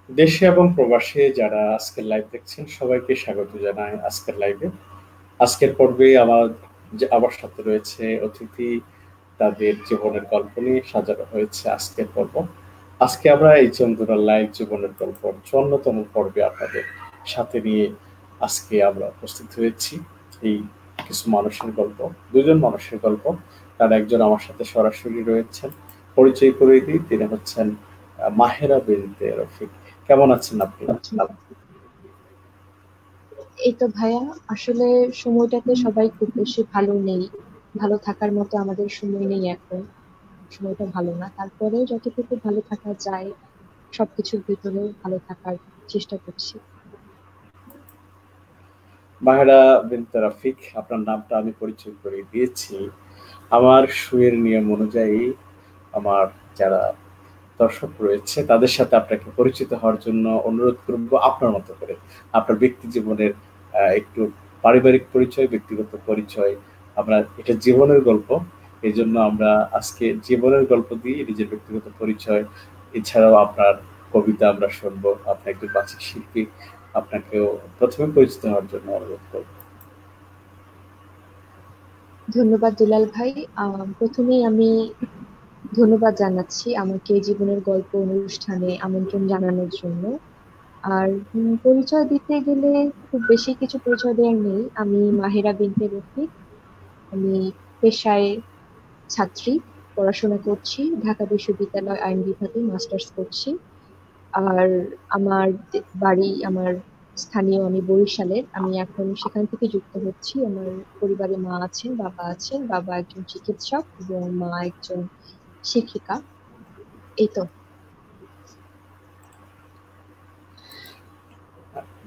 দেশে এবং প্রবাসে যারা আজকের লাইভ দেখছেন সবাইকে স্বাগত জানাই আজকের লাইভে। আজকের পর্বে আমার সাথে রয়েছে অতিথি, তাদের জীবনের গল্প নিয়ে সাজানো হয়েছে আজকের পর্ব। আজকে আমরা এই চন্দুরার লাইভ জীবনের গল্প 54তম পর্বে আপনাদের সাথে নিয়ে আজকে আমরা উপস্থিত হয়েছি। এই কিছু মানুষের গল্প, দুজন মানুষের গল্প। তার একজন আমার সাথে সরাসরি রয়েছেন, পরিচয় করে দিই, তিনি হচ্ছেন মাহেরা বিনতে রফিক। কেমন আছেন আপনি? এই তো ভাইয়া, আসলে সময়টাতে সবাই খুব বেশি ভালো নেই। ভালো থাকার মতো আমাদের সময় নেই এখন। সময়টা ভালো না, তারপরেও যতটুকু ভালো থাকা যায় সবকিছুর ভিতরে ভালো থাকার চেষ্টা করছি। মাহেরা বিনতে রফিক, আপনার নামটা আমি পরিচয় করে দিয়েছি। আমার সুয়ের নিয়ম অনুযায়ী আমার যারা দর্শক রয়েছে তাদের সাথে আপনাকে পরিচিত হওয়ার জন্য অনুরোধ করব, আপনার মতো করে আপনার ব্যক্তি জীবনের একটু পারিবারিক পরিচয়, ব্যক্তিগত পরিচয়। আমরা এটা জীবনের গল্প, এই জন্য আমরা আজকে জীবনের গল্প দিয়ে নিজের ব্যক্তিগত পরিচয়, এছাড়াও আপনার কবিতা আমরা শুনবো। আপনি একজন বাচিক শিল্পী, আপনাকেও প্রথমে পরিচিত হওয়ার জন্য অনুরোধ করব। ধন্যবাদ দুলাল ভাই। প্রথমেই আমি ধন্যবাদ জানাচ্ছি আমাকে জীবনের গল্প অনুষ্ঠানে আমন্ত্রণ জানানোর জন্য। আর পরিচয় দিতে গেলে খুব বেশি কিছু পরিচয় দেওয়ার নেই। আমি মাহেরা বিনতে রফিক। আমি পেশায় ছাত্রী, পড়াশোনা করছি, ঢাকা বিশ্ববিদ্যালয় আইন বিভাগে মাস্টার্স করছি। আর আমার বাড়ি, আমার স্থানীয়, আমি বরিশালের। আমি এখন সেখান থেকে যুক্ত হচ্ছি। আমার পরিবারে মা আছেন, বাবা আছেন। বাবা একজন চিকিৎসক এবং মা একজন শিক্ষিকা। এই তো।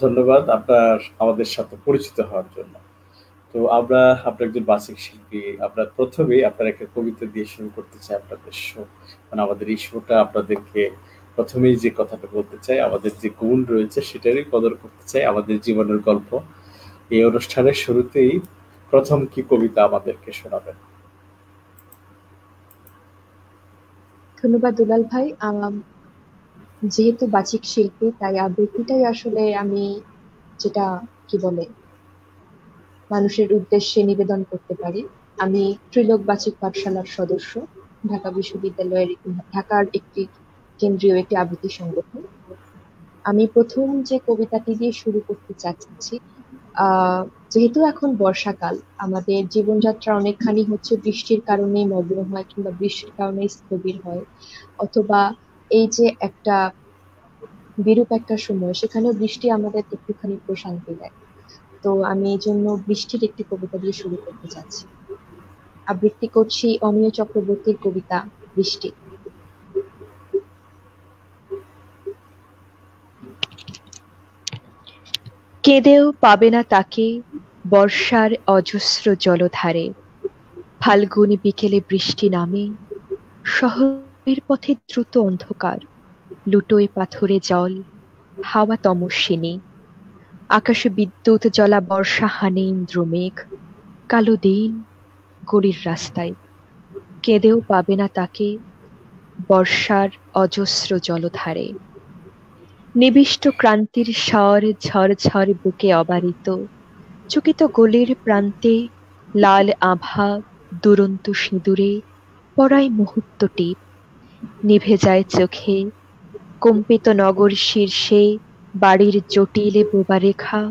ধন্যবাদ আপনার আমাদের সাথে পরিচিত হওয়ার জন্য। তো আমরা, আপনি একজন বাচিক শিল্পী, আমরা প্রথমেই আপনার একটা কবিতা দিয়ে শুরু করতে চাই আপনাদের শো। মানে আমাদের এই শোটা আপনাদেরকে প্রথমেই যে কথাটা বলতে চাই, আমাদের যে গুণ রয়েছে সেটারই কদর করতে চাই, আমাদের জীবনের গল্প। এই অনুষ্ঠানের শুরুতেই প্রথম কি কবিতা আমাদেরকে শোনাবেন? ধন্যবাদ দুলাল ভাই। যেহেতু বাচিক শিল্পী, তাই আবৃত্তিটাই আসলে আমি, যেটা কি বলে, মানুষের উদ্দেশ্যে নিবেদন করতে পারি। আমি ত্রিলোক বাচিক পাঠশালার সদস্য, ঢাকা বিশ্ববিদ্যালয়ের ঢাকার একটি কেন্দ্রীয় একটি আবৃত্তি সংগঠন। আমি প্রথম যে কবিতাটি দিয়ে শুরু করতে চাচ্ছি, আহ যেহেতু এখন বর্ষাকাল, আমাদের জীবনযাত্রা অনেকখানি হচ্ছে বৃষ্টির কারণে মগ্ন হয়, কিংবা বৃষ্টির কারণে স্থবির হয়, অথবা এই যে একটা বিরূপ একটা সময়, সেখানে বৃষ্টি আমাদের একটুখানি প্রশান্তি দেয়। তো আমি এই জন্য বৃষ্টির একটি কবিতা দিয়ে শুরু করতে চাচ্ছি। আবৃত্তি করছি অমিয় চক্রবর্তীর কবিতা বৃষ্টি। কেঁদেও পাবে না তাকে বর্ষার অজস্র জলধারে, ফাল্গুনী বিকেলে বৃষ্টি নামে, শহরের পথে দ্রুত অন্ধকার, লুটোয় পাথরে জল, হাওয়া তমস্বিনী, আকাশে বিদ্যুৎ জ্বলা বর্ষা হানে ইন্দ্রমেঘ, কালো দিন গলির রাস্তায়। কেঁদেও পাবে না তাকে বর্ষার অজস্র জলধারে, নিবিষ্ট ক্রান্তির স্বর ঝরঝর বুকে অবারিত, চকিত গলির প্রান্তে লাল আভা দুরন্ত সিঁদুরে পরায় মুহূর্ত টিপ, নিভে যায় চোখে, কম্পিত নগর শীর্ষে বাড়ির জটিল বোবারেখা,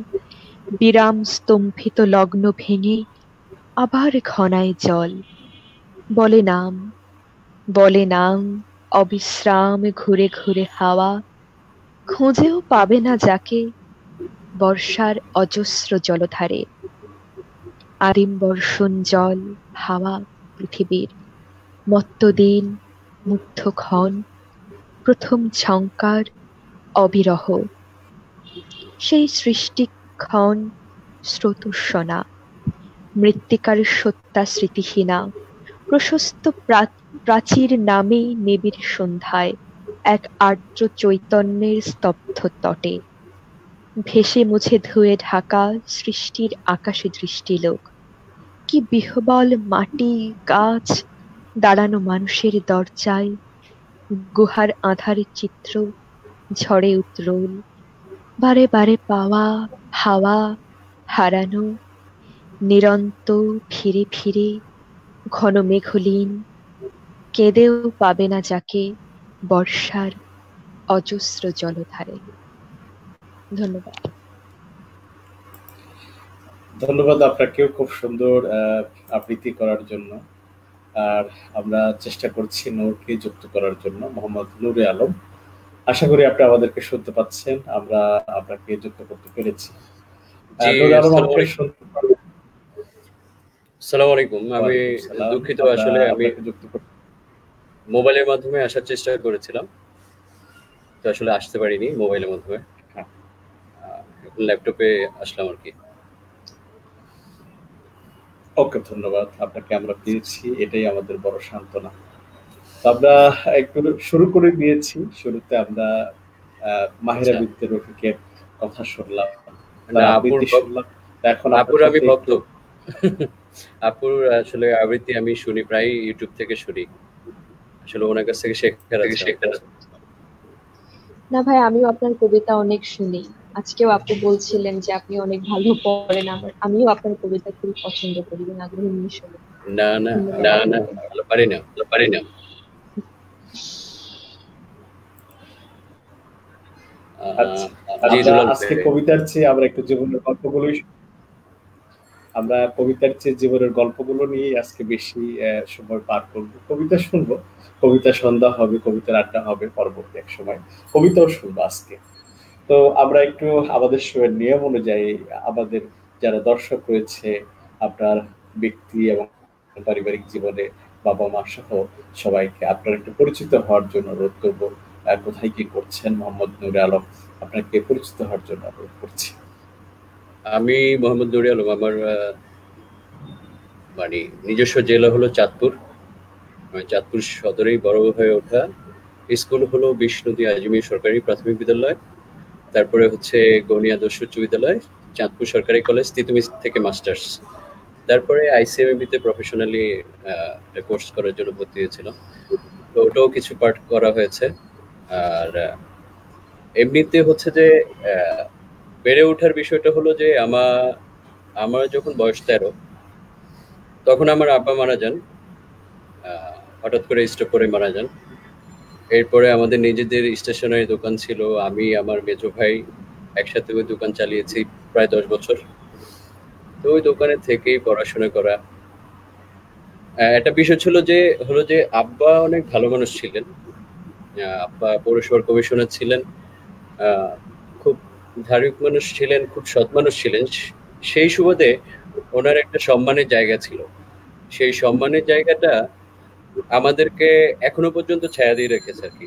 বিরাম স্তম্ভিত লগ্ন ভেঙে আবার ঘনায় জল। বলে নাম, বলে নাম, অবিশ্রাম ঘুরে ঘুরে হাওয়া, খুঁজেও পাবে না যাকে বর্ষার অজস্র জলধারে। আদিম বর্ষণ জল, হাওয়া, পৃথিবীর মত্ত দিন, মুগ্ধ ক্ষণ, প্রথম ঝঙ্কার, অবিরহ সেই সৃষ্টিক্ষণ, স্রোতস্বনা, মৃত্তিকার সত্তা স্মৃতিহীনা, প্রশস্ত প্রাচীর নামে নিবিড় সন্ধ্যায় এক আর্দ্র চৈতন্যের স্তব্ধ তটে, ভেসে মুছে ধুয়ে ঢাকা সৃষ্টির আকাশে দৃষ্টিলোক। কি বিহ্বল মাটি, গাছ, দাঁড়ানো মানুষের দরজায়, গুহার আঁধারে চিত্র, ঝড়ে উতরোল, বারে বারে পাওয়া হাওয়া হারানো, নিরন্ত ফিরে ফিরে ঘন মেঘলীন, কেঁদেও পাবে না যাকে বর্ষার অজস্র জলধারে। ধন্যবাদ। ধন্যবাদ আপনাকেও খুব সুন্দর আবৃত্তি করার জন্য। আর আমরা চেষ্টা করছি নূরকে যুক্ত করার জন্য, মোহাম্মদ নূরে আলম। আশা করি আপনি আমাদেরকে শুনতে পাচ্ছেন, আমরা আপনাকে যুক্ত করতে পেরেছি। জি, নূরে আলম আসসালামু আমাকে আলাইকুম। শুনতে পারেন? আসসালামু আলাইকুম। আমি ওয়ালাইকুম সালাম। দুঃখিত, আমরা আসলে আমি আপনাকে যুক্ত করতে মোবাইলের মাধ্যমে আসার চেষ্টা করেছিলাম, তো আসলে আসতে পারিনি মোবাইলের মাধ্যমে। হ্যাঁ। এখন ল্যাপটপে আসলাম আর কি। ওকে, ধন্যবাদ। আপনাকে আমরা পেয়েছি, এটাই আমাদের বড় সান্ত্বনা। তো আমরা একটু শুরু করে দিয়েছি। শুরুতে আমরা মাহিরা আচ্ছা। বিনতে রফিকের কথা শুনলাম, না, তার আপুর আবৃত্তি শুনলাম। এখন আপুর আপনার আমি সাথে ভক্ত। একটু আপুর আসলে আবৃত্তি আমি শুনি, প্রায় ইউটিউব থেকে শুনি। আসলে ওনার কাছ থেকে শেখার আছে। না ভাই, আমিও আপনার কবিতা অনেক শুনি। আজকেও আপু বলছিলেন যে আপনি অনেক ভালো পড়েন। আমিও আপনার কবিতা খুব পছন্দ করি এবং আগ্রহ নিয়ে শুনি। না না ধন্যবাদ না না, আপনাকে। ভালো পারি না। আচ্ছা, জি আমরা দুলাল আজকে ভাই। কবিতার চেয়ে আমরা একটু জীবনের গল্পগুলোই আমরা কবিতার চেয়ে জীবনের গল্পগুলো নিয়ে আজকে বেশি সময় পার করব। কবিতা শুনবো, কবিতা সন্ধ্যা হবে, কবিতার আড্ডা হবে পরবর্তী এক সময়, কবিতাও শুনবো আজকে। তো আমরা একটু আমাদের শোয়ের নিয়ম অনুযায়ী আমাদের যারা দর্শক রয়েছে, আপনার ব্যক্তি এবং পারিবারিক জীবনে বাবা মা সহ সবাইকে আপনার একটু পরিচিত হওয়ার জন্য অনুরোধ করবো। কোথায় কি করছেন, মোহাম্মদ নূরে আলম আপনাকে পরিচিত হওয়ার জন্য অনুরোধ করছি। আমি মোহাম্মদ নূরে আলম। আমার মানে নিজস্ব জেলা হলো চাঁদপুর। চাঁদপুর সদরেই বড় হয়ে ওঠা। স্কুল হলো বিষ্ণুদী আজমি সরকারি প্রাথমিক বিদ্যালয়, তারপরে হচ্ছে গনিয়া আদর্শ উচ্চ বিদ্যালয়, চাঁদপুর সরকারি কলেজ তিতুমির থেকে মাস্টার্স, তারপরে আইসিএমবি তে প্রফেশনালি কোর্স করার জন্য ভর্তি হয়েছিলাম। তো ওটাও কিছু পার্ট করা হয়েছে। আর এমনিতে হচ্ছে যে বেড়ে ওঠার বিষয়টা হলো যে আমার যখন বয়স 13, তখন আমার আব্বা মারা যান। হঠাৎ করে স্ট্রোক করে মারা যান। এরপরে আমাদের নিজেদের স্টেশনারি দোকান ছিল। আমি আমার মেজো ভাই একসাথে ওই দোকান চালিয়েছি প্রায় 10 বছর। তো ওই দোকানে থেকেই পড়াশোনা করা। একটা বিষয় ছিল যে আব্বা অনেক ভালো মানুষ ছিলেন। আব্বা পৌরসভার কমিশনার ছিলেন, খুব ধার্মিক মানুষ ছিলেন, খুব সৎ মানুষ ছিলেন। সেই সুবাদে ওনার একটা সম্মানের জায়গা ছিল। সেই সম্মানের জায়গাটা আমাদেরকে এখনো পর্যন্ত ছায়া দিয়ে রেখেছে আর কি।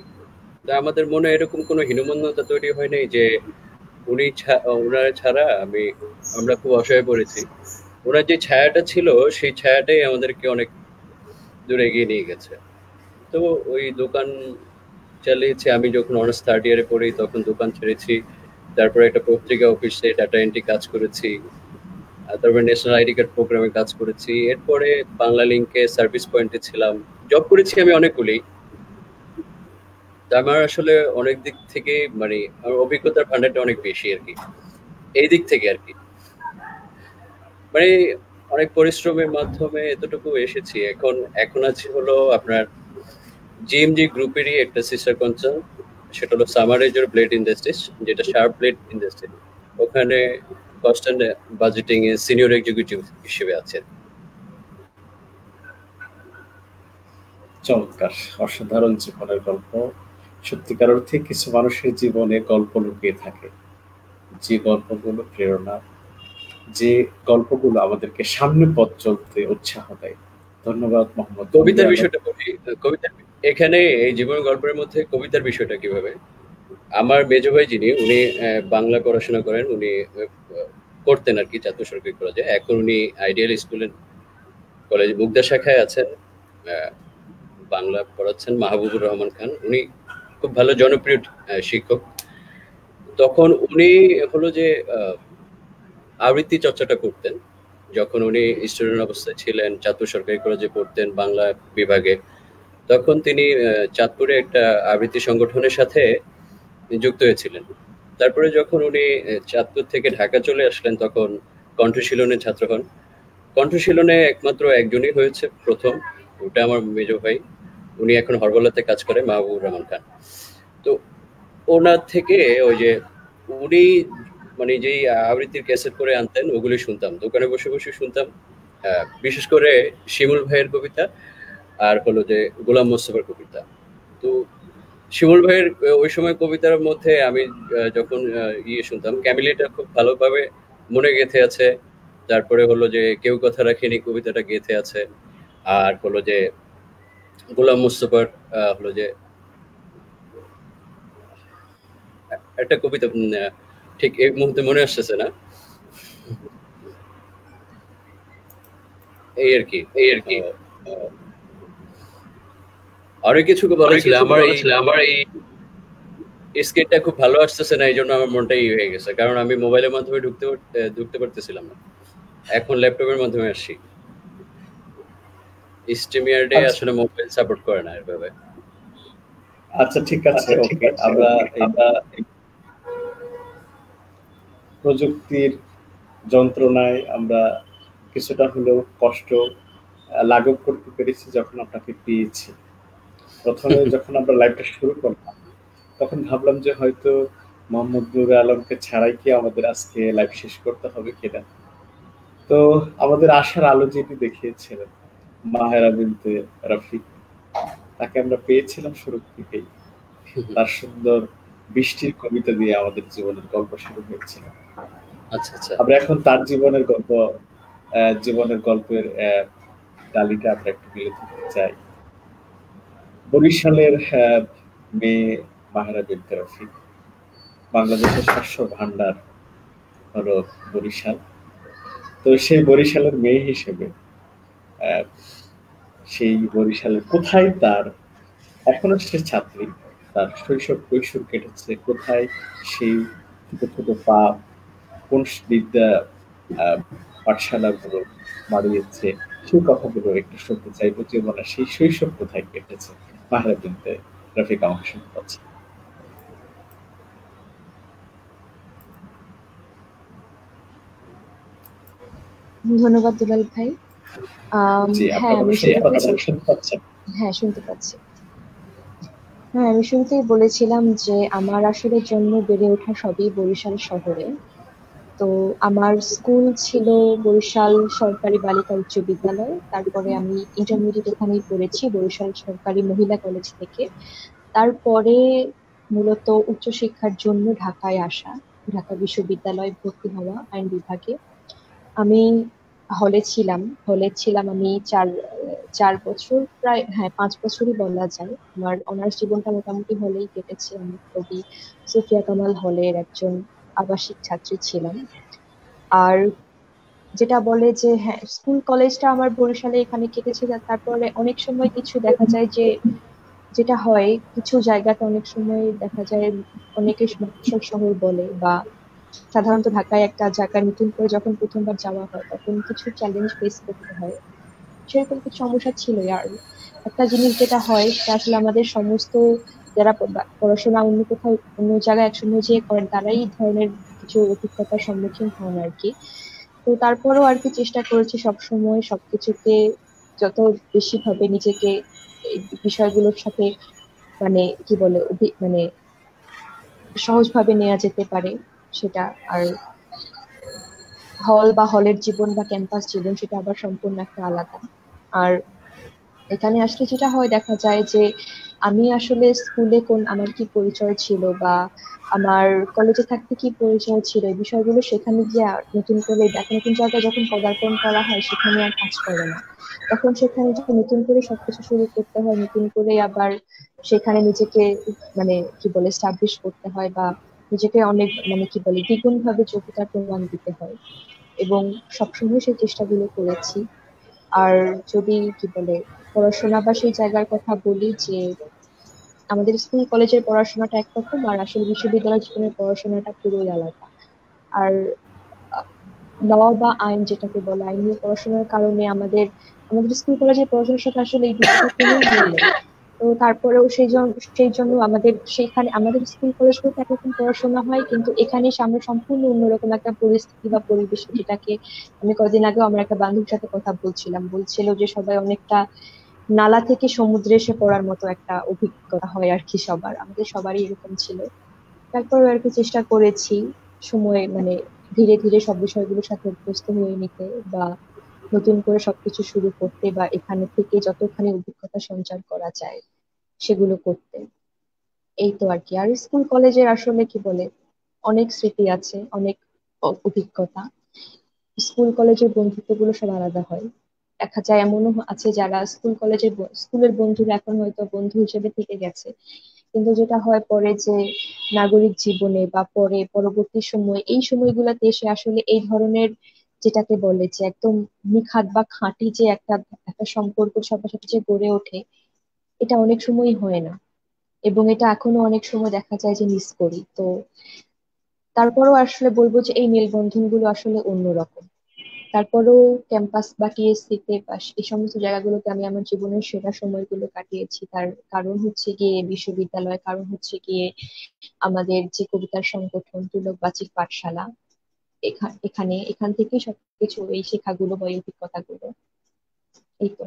আমাদের মনে এরকম কোনো হীনমন্যতা তৈরি হয় নাই যে ওনার ছাড়া আমরা খুব অসহায় পড়েছি। ওনার যে ছায়াটা ছিল, সেই ছায়াটাই আমাদেরকে অনেক দূরে এগিয়ে নিয়ে গেছে। তো ওই দোকান চালিয়েছি। আমি যখন অনার্স থার্ড ইয়ারে পড়ি তখন দোকান ছেড়েছি। তারপরে একটা পত্রিকা অফিসে ডাটা এন্ট্রি কাজ করেছি। তারপরে ন্যাশনাল আইডি কার্ড প্রোগ্রামে কাজ করেছি। এরপরে বাংলা লিঙ্কে সার্ভিস পয়েন্টে ছিলাম। জব করেছি আমি অনেকগুলি। আমার আসলে অনেক দিক থেকে মানে আমার অভিজ্ঞতার ভান্ডারটা অনেক বেশি আর কি, এই দিক থেকে আর কি। মানে অনেক পরিশ্রমের মাধ্যমে এতটুকু এসেছি। এখন আছে হলো আপনার জিএমজি গ্রুপেরই একটা সিস্টার কনসার্ন, সেটা হলো সামারাইজার ব্লেড ইন্ডাস্ট্রিজ, যেটা শার্প ব্লেড ইন্ডাস্ট্রি। ওখানে cost and budgeting a senior executive হিসেবে আছে। চমৎকার, অসাধারণ জীবনের গল্প। সত্যিকার অর্থে কিছু মানুষের জীবনে গল্প লুকিয়ে থাকে, যে গল্পগুলো প্রেরণা, যে গল্পগুলো আমাদেরকে সামনে পথ চলতে উৎসাহ দেয়। ধন্যবাদ মোহাম্মদ। কবিতার বিষয়টা বলি। কবিতার এখানে এই জীবন গল্পের মধ্যে কবিতার বিষয়টা কিভাবে, আমার মেজো ভাই যিনি, উনি বাংলা পড়াশোনা করেন। উনি করতেন আর কি চাঁদপুর সরকারি কলেজে। এখন উনি আইডিয়াল স্কুলের কলেজ মুগদা শাখায় আছেন, বাংলা পড়াচ্ছেন। মাহবুবুর রহমান খান, উনি খুব ভালো জনপ্রিয় শিক্ষক। তখন উনি হলো যে আবৃত্তি চর্চাটা করতেন যখন উনি স্টুডেন্ট অবস্থায় ছিলেন, চাঁদপুর সরকারি কলেজে পড়তেন বাংলা বিভাগে। তখন তিনি চাঁদপুরে একটা আবৃত্তি সংগঠনের সাথে যুক্ত হয়েছিলেন। তারপরে যখন উনি চাঁদপুর থেকে ঢাকা চলে আসলেন তখন কণ্ঠশীলনের ছাত্র হন। কণ্ঠশীলনে একমাত্র একজনই হয়েছে প্রথম, ওটা আমার মেজো ভাই। উনি এখন হরবলাতে কাজ করে, মাহবুবুর রহমান খান। তো ওনার থেকে ওই যে উনি মানে যেই আবৃত্তির ক্যাসেট করে আনতেন ওগুলি শুনতাম, দোকানে বসে বসে শুনতাম। বিশেষ করে শিমুল ভাইয়ের কবিতা আর হলো যে গোলাম মোস্তফার কবিতা। তো শিমুল ভাইয়ের ওই সময় কবিতার মধ্যে আমি যখন শুনতাম, ক্যামিলিটা খুব ভালোভাবে মনে গেঁথে আছে। তারপরে হলো যে কেউ কথা রাখেনি কবিতাটা গেঁথে আছে। আর হলো যে গোলাম মোস্তফার হলো যে একটা কবিতা ঠিক এই মুহূর্তে মনে আসতেছে না, এই আর কি। আরো কিছু বলেছিল আমার এই স্কেটটা খুব ভালো আসতেছে না, এই জন্য আমার মনটা হয়ে গেছে, কারণ আমি মোবাইলের মাধ্যমে ঢুকতে পারতেছিলাম না, এখন ল্যাপটপের মাধ্যমে আসছি। স্ট্রিমিয়ার্ডে আসলে মোবাইল সাপোর্ট করে না এভাবে। আচ্ছা ঠিক আছে, ওকে। আমরা প্রযুক্তির যন্ত্রণায় আমরা কিছুটা হলেও কষ্ট লাঘব করতে পেরেছি যখন আপনাকে পেয়েছি। প্রথমে যখন আমরা লাইভটা শুরু করলাম তখন ভাবলাম যে হয়তো মোহাম্মদ নুরে আলমকে ছাড়াই কি আমাদের আজকে লাইভ শেষ করতে হবে কিনা। তো আমাদের আশার আলো যেটি দেখিয়েছিলেন মাহেরা বিনতে রফিক, তাকে আমরা পেয়েছিলাম শুরু থেকেই। তার সুন্দর বৃষ্টির কবিতা দিয়ে আমাদের জীবনের গল্প শুরু হয়েছিল। আমরা এখন তার জীবনের গল্পের ডালিটা আমরা একটু মিলে ধরতে চাই। বরিশালের মেয়ে মাহেরা বিনতে রফিক, বাংলাদেশের শস্য ভান্ডার হলো বরিশাল। তো সেই বরিশালের মেয়ে হিসেবে সেই বরিশালের কোথায় তার এখনো সে ছাত্রী, তার শৈশব কৈশোর কেটেছে কোথায়, সেই ছোট ছোট পা কোন বিদ্যা পাঠশালাগুলো মারিয়েছে, সেই কথাগুলো একটু শুনতে চাইবো। জীবনের সেই শৈশব কোথায় কেটেছে মাহেরা বিনতে রফিক আমাকে শুনতে পাচ্ছে। ধন্যবাদ দুলাল ভাই। হ্যাঁ আমি শুনতে পাচ্ছি। হ্যাঁ আমি শুনতেই বলেছিলাম যে আমার আসলে জন্ম বেড়ে ওঠা সবই বরিশাল শহরে। তো আমার স্কুল ছিল বরিশাল সরকারি বালিকা উচ্চ বিদ্যালয়, তারপরে আমি ইন্টারমিডিয়েট এখানেই পড়েছি বরিশাল সরকারি মহিলা কলেজ থেকে। তারপরে মূলত উচ্চশিক্ষার জন্য ঢাকায় আসা, ঢাকা বিশ্ববিদ্যালয়ে ভর্তি হওয়া আইন বিভাগে। আমি হলে ছিলাম আমি 4 বছর, প্রায় 5 বছরই বলা যায়। আমার অনার্স জীবনটা মোটামুটি হলেই কেটেছে। আমি কবি সুফিয়া কামাল হলের একজন আবাসিক ছাত্রী ছিলাম। আর যেটা বলে যে হ্যাঁ স্কুল কলেজটা আমার বরিশালে এখানে কেটেছে, তারপরে অনেক সময় কিছু দেখা যায় যে যেটা হয় কিছু জায়গাতে অনেক সময় দেখা যায় অনেকে মফস্বল শহর বলে, বা সাধারণত ঢাকায় একটা জায়গায় নতুন করে যখন প্রথমবার যাওয়া হয় তখন কিছু চ্যালেঞ্জ ফেস করতে হয়, সেরকম কিছু সমস্যা ছিল। আর একটা জিনিস যেটা হয় সেটা আসলে আমাদের সমস্ত যারা পড়াশোনা অন্য কোথাও অন্য জায়গায় একসময় যেয়ে করেন তারাই এই ধরনের কিছু অভিজ্ঞতার সম্মুখীন হন আর কি। তো তারপরেও আর কি চেষ্টা করেছি সবসময় সবকিছুকে যত বেশি ভাবে নিজেকে এই বিষয়গুলোর সাথে মানে কি বলে মানে সহজভাবে নেওয়া যেতে পারে সেটা। আর হল বা হলের জীবন বা ক্যাম্পাস জীবন সেটা আবার সম্পূর্ণ একটা আলাদা। আর এখানে আসলে যেটা হয় দেখা যায় যে আমি আসলে স্কুলে আমার কি পরিচয় ছিল বা আমার কলেজে থাকতে কি পরিচয় ছিল এই বিষয়গুলো সেখানে গিয়ে নতুন করে নতুন জায়গায় যখন পদার্পণ করা হয় সেখানে আর কাজ করে না। তখন সেখানে নতুন করে সবকিছু শুরু করতে হয়, নতুন করে আবার সেখানে নিজেকে মানে কি বলে স্টাবলিশ করতে হয় বা নিজেকে অনেক মানে কি বলে দ্বিগুণ ভাবে যোগ্যতার প্রমাণ দিতে হয়, এবং সবসময় সেই চেষ্টাগুলো করেছি। আর যদি কি বলে পড়াশোনা বা সেই জায়গার কথা বলি যে আমাদের স্কুল কলেজের পড়াশোনাটা একরকম আর আসলে বিশ্ববিদ্যালয় জীবনের পড়াশোনাটা পুরোই আলাদা। আর ল বা আইন যেটাকে বলে আইনি পড়াশোনার কারণে আমাদের স্কুল কলেজের পড়াশোনার সাথে আসলে এই দুটোটা কোনো মিল নেই। তো তো তারপরেও সেই জন্য আমাদের সেখানে আমাদের স্কুল কলেজগুলোতে একরকম পড়াশোনা হয়, কিন্তু এখানে আমরা সম্পূর্ণ অন্যরকম একটা পরিস্থিতি বা পরিবেশ, যেটাকে আমি কদিন আগে আমার একটা বান্ধবীর সাথে কথা বলছিল যে সবাই অনেকটা নালা থেকে সমুদ্রে এসে পড়ার মতো একটা অভিজ্ঞতা হয় আর কি। আমাদের সবারই এরকম ছিল। তারপরে আর কি চেষ্টা করেছি সময় মানে ধীরে ধীরে সব বিষয়গুলোর সাথে অভ্যস্ত হয়ে নিতে, বা নতুন করে সবকিছু শুরু করতে, বা এখানে থেকে যতখানি অভিজ্ঞতা সঞ্চার করা যায় সেগুলো করতে। এই তো আর কি। আর স্কুল কলেজের আসলে কি বলে অনেক স্মৃতি আছে, অনেক অভিজ্ঞতা। স্কুল কলেজের বন্ধুত্ব গুলো সব আলাদা হয়। দেখা যায় এমনও আছে যারা স্কুলের বন্ধুরা এখন হয়তো বন্ধু হিসেবে থেকে গেছে, কিন্তু যেটা হয় পরে যে নাগরিক জীবনে বা পরবর্তী সময় এই সময়গুলোতে এসে আসলে এই ধরনের যেটাকে বলে যে একদম নিখাত বা খাঁটি যে একটা একটা সম্পর্ক সবার সাথে যে গড়ে ওঠে, এটা অনেক সময়ই হয় না। এবং এটা এখনো অনেক সময় দেখা যায় যে মিস করি। তো তারপরেও আসলে বলবো যে এই মেলবন্ধন গুলো আসলে অন্যরকম। তারপরেও ক্যাম্পাস বা টিএসসি তে বা এই সমস্ত জায়গাগুলোতে আমি আমার জীবনের সেরা সময়গুলো কাটিয়েছি। তার কারণ হচ্ছে গিয়ে বিশ্ববিদ্যালয়, কারণ হচ্ছে গিয়ে আমাদের যে কবিতার সংগঠন তুলক বাচিক পাঠশালা। এখান থেকেই সবকিছু, এই শেখাগুলো বা এই অভিজ্ঞতাগুলো। এই তো।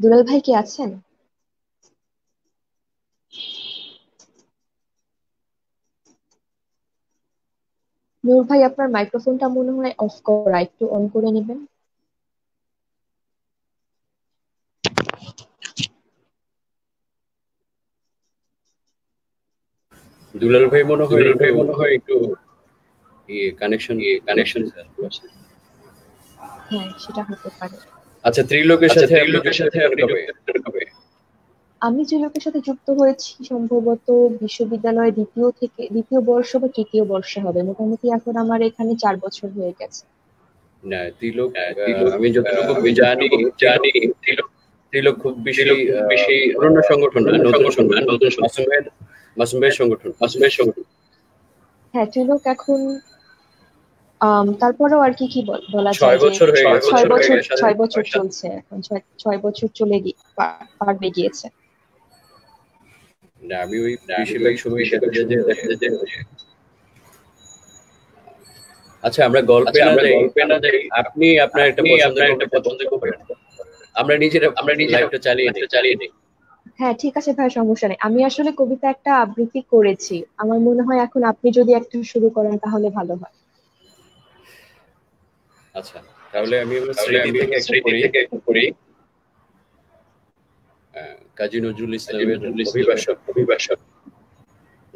দুলাল ভাই কি আছেন? নূর ভাই, আপনার মাইক্রোফোনটা মনে হয় অফ করা, একটু অন করে নেবেন। দুলাল ভাই মনে হয় একটু কানেকশন হ্যাঁ, সেটা হতে পারে। আচ্ছা, ত্রিলোকের সাথে আপনি যুক্ত কবে? আমি যে লোকের সাথে যুক্ত হয়েছি সম্ভবত বিশ্ববিদ্যালয়ে দ্বিতীয় বর্ষ বা তৃতীয় বর্ষে হবে। মোটামুটি এখন আমার এখানে 4 বছর হয়ে গেছে। না, তিলক আমি যতটুকু জানি তিলক তিলক খুব বেশি পুরনো সংগঠন না, নতুন সংগঠন, মাসুম ভাইয়ের সংগঠন। হ্যাঁ, ত্রিলোক এখন তারপরেও আর কি কি বলা 6 যায় যে বছর হয়ে গেছে। 6 বছর চলছে এখন, 6 বছর পার হয়ে গিয়েছে। না, আমি ওই বেশিরভাগ সময় দেখা যায় যে আচ্ছা, আমরা গল্পে না যাই, আপনি আপনার একটা পছন্দের কবিতা আমরা নিজেরা লাইভটা চালিয়ে নিই। হ্যাঁ, ঠিক আছে ভাই, সমস্যা নেই। আমি আসলে কবিতা একটা আবৃত্তি করেছি। আমার মনে হয় এখন আপনি যদি একটা শুরু করেন তাহলে ভালো হয়। আচ্ছা, তাহলে আমি আমার স্মৃতি থেকে একটু পড়ি। কাজী নজরুল ইসলামের অভিবাসন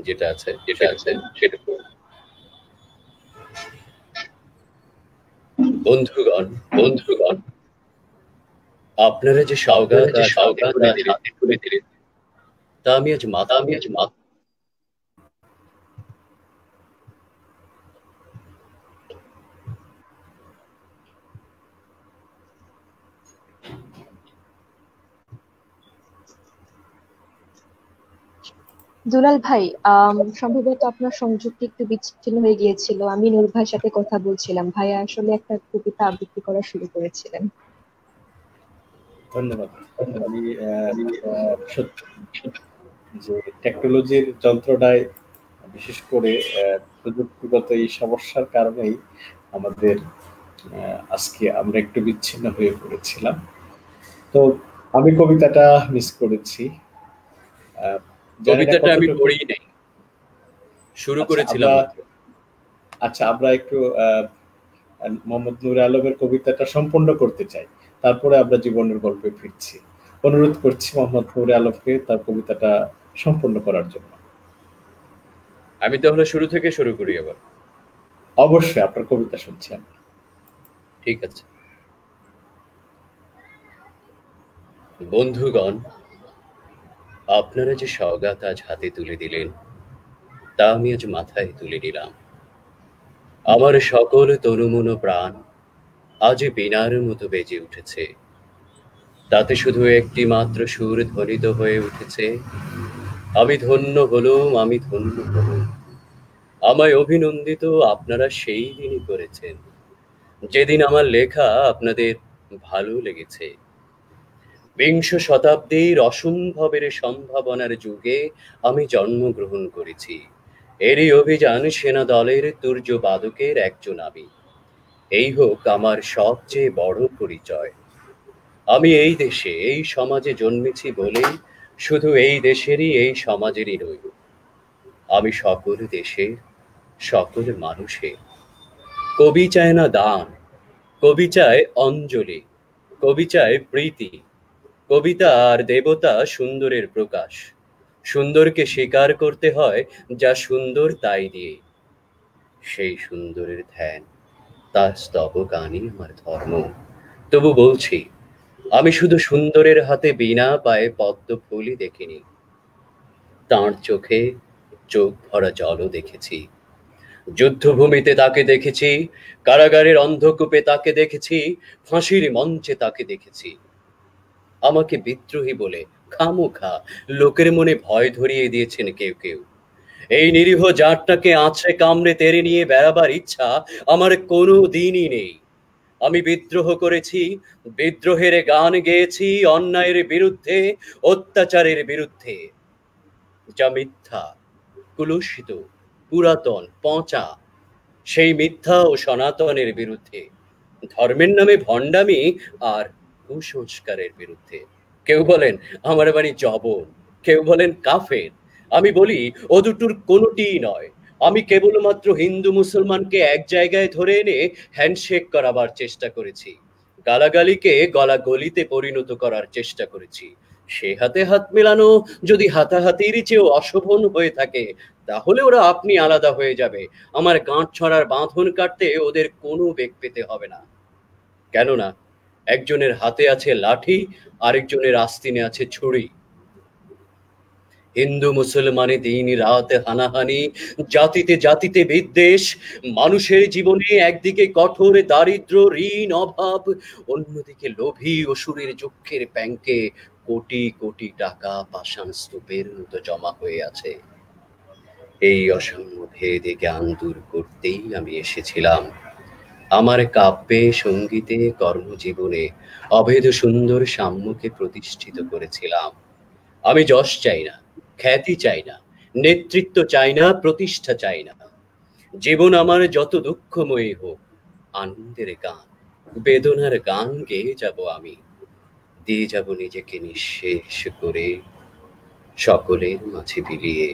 যেটা আছে সেটা বন্ধুগণ, আপনারা যে সওগাত হাতে তুলে দিলেন, তা আমি আজ মাথা দুলাল ভাই, সম্ভবত আপনার সংযোগটি একটু বিচ্ছিন্ন হয়ে গিয়েছিল। আমি নূর ভাইয়ের সাথে কথা বলছিলাম। ভাইয়া আসলে একটা কবিতা আবৃত্তি করা শুরু করেছিলেন। ধন্যবাদ। আমি সত্যি যে টেকনোলজির যন্ত্রটায় বিশেষ করে প্রযুক্তিগত এই সমস্যার কারণেই আমাদের আজকে আমরা একটু বিচ্ছিন্ন হয়ে পড়েছিলাম। তো আমি কবিতাটা মিস করেছি। কবিতাটা আমি পড়ি নাই, শুরু করেছিলাম। আচ্ছা, আমরা একটু মোহাম্মদ নূর আলমের কবিতাটা সম্পূর্ণ করতে চাই, তারপরে আমরা জীবনের গল্পে ফিরছি। অনুরোধ করছি মোহাম্মদ নূর আলমকে তার কবিতাটা সম্পূর্ণ করার জন্য। আমি তাহলে শুরু থেকে শুরু করি আবার। অবশ্যই, আপনার কবিতা শুনছি আমি। ঠিক আছে। বন্ধুগণ, আপনারা যে সওগাত আজ হাতে তুলে দিলেন, তা আমি আজ মাথায় তুলে নিলাম। আমার সকল তনুমন প্রাণ আজ বীণার মতো বেজে উঠেছে। তাতে শুধু একটি মাত্র সুর ধ্বনিত হয়ে উঠেছে, আমি ধন্য হলুম। আমায় অভিনন্দিত আপনারা সেই দিনই করেছেন যেদিন আমার লেখা আপনাদের ভালো লেগেছে। বিংশ শতাব্দীর অসম্ভবের সম্ভাবনার যুগে আমি জন্মগ্রহণ করেছি। এরই অভিযান সেনা দলের তুর্যবাদকের একজন আমি। এই হোক আমার সবচেয়ে বড় পরিচয়। আমি এই দেশে এই সমাজে জন্মেছি বলেই শুধু এই দেশেরই এই সমাজেরই নই, আমি সকল দেশের সকল মানুষের। কবি চায় না দান, কবি চায় অঞ্জলি, কবি চায় প্রীতি। কবিতা আর দেবতা সুন্দরের প্রকাশ। সুন্দরকে স্বীকার করতে হয় যা সুন্দর তাই দিয়ে। সেই সুন্দরের ধ্যান, তার স্তব গানই আমার ধর্ম। তবু বলছি, আমি শুধু সুন্দরের হাতে বীণা পায়ে পদ্ম ফুলই দেখিনি, তাঁর চোখে চোখ ভরা জলও দেখেছি। যুদ্ধভূমিতে তাকে দেখেছি, কারাগারের অন্ধকূপে তাকে দেখেছি, ফাঁসির মঞ্চে তাকে দেখেছি। আমাকে বিদ্রোহী বলে খামোখা লোকের মনে ভয় ধরিয়ে দিয়েছেন কেউ কেউ। এই নিরীহ জাতটাকে আঁচড়ে কামড়ে তেড়ে নিয়ে বেড়াবার ইচ্ছা আমার কোনো দিনই নেই। আমি বিদ্রোহ করেছি, বিদ্রোহের গান গেয়েছি, অন্যায়ের বিরুদ্ধে, অত্যাচারের বিরুদ্ধে, যা মিথ্যা, কুলুষিত, পুরাতন, পচা, সেই মিথ্যা ও সনাতনের বিরুদ্ধে, ধর্মের নামে ভণ্ডামি আর কুসংস্কারের বিরুদ্ধে। কেউ বলেন আমার বাড়ি জবন, কেউ বলেন কাফের। আমি বলি ও দুটোর কোনোটিই নয়। আমি কেবলমাত্র হিন্দু মুসলমানকে এক জায়গায় ধরে এনে হ্যান্ডশেক করাবার চেষ্টা করেছি, গালাগালিকে গলা গলিতে পরিণত করার চেষ্টা করেছি। সে হাতে হাত মেলানো যদি হাতাহাতির চেয়েও অশোভন হয়ে থাকে, তাহলে ওরা আপনি আলাদা হয়ে যাবে। আমার গাঁট ছড়ার বাঁধন কাটতে ওদের কোনো বেগ পেতে হবে না। কেননা একজনের হাতে আছে লাঠি, আরেকজনের আস্তিনে আছে ছুরি। হিন্দু মুসলমানে দিন রাত হানাহানি, জাতিতে জাতিতে বিদ্বেষ, মানুষের জীবনে একদিকে কঠোর দারিদ্র, ঋণ, অভাব, অন্যদিকে লোভী অসুরের যক্ষের ব্যাংকে কোটি কোটি টাকা পাষাণ স্তূপের মতো জমা হয়ে আছে। এই অসাম্য ভেদে জ্ঞান দূর করতেই আমি এসেছিলাম। আমার কাব্যে, সঙ্গীতে, কর্মজীবনে অভেদ সুন্দর সাম্যকে প্রতিষ্ঠিত করেছিলাম। আমি যশ চাই না, খ্যাতি চাই না, নেতৃত্ব চাই না, প্রতিষ্ঠা চাই না। জীবন আমার যত দুঃখময়ী হোক, আনন্দের গান, বেদনার গান গেয়ে যাব আমি। দিয়ে যাব নিজেকে নিঃশেষ করে, সকলের মাঝে বিলিয়ে।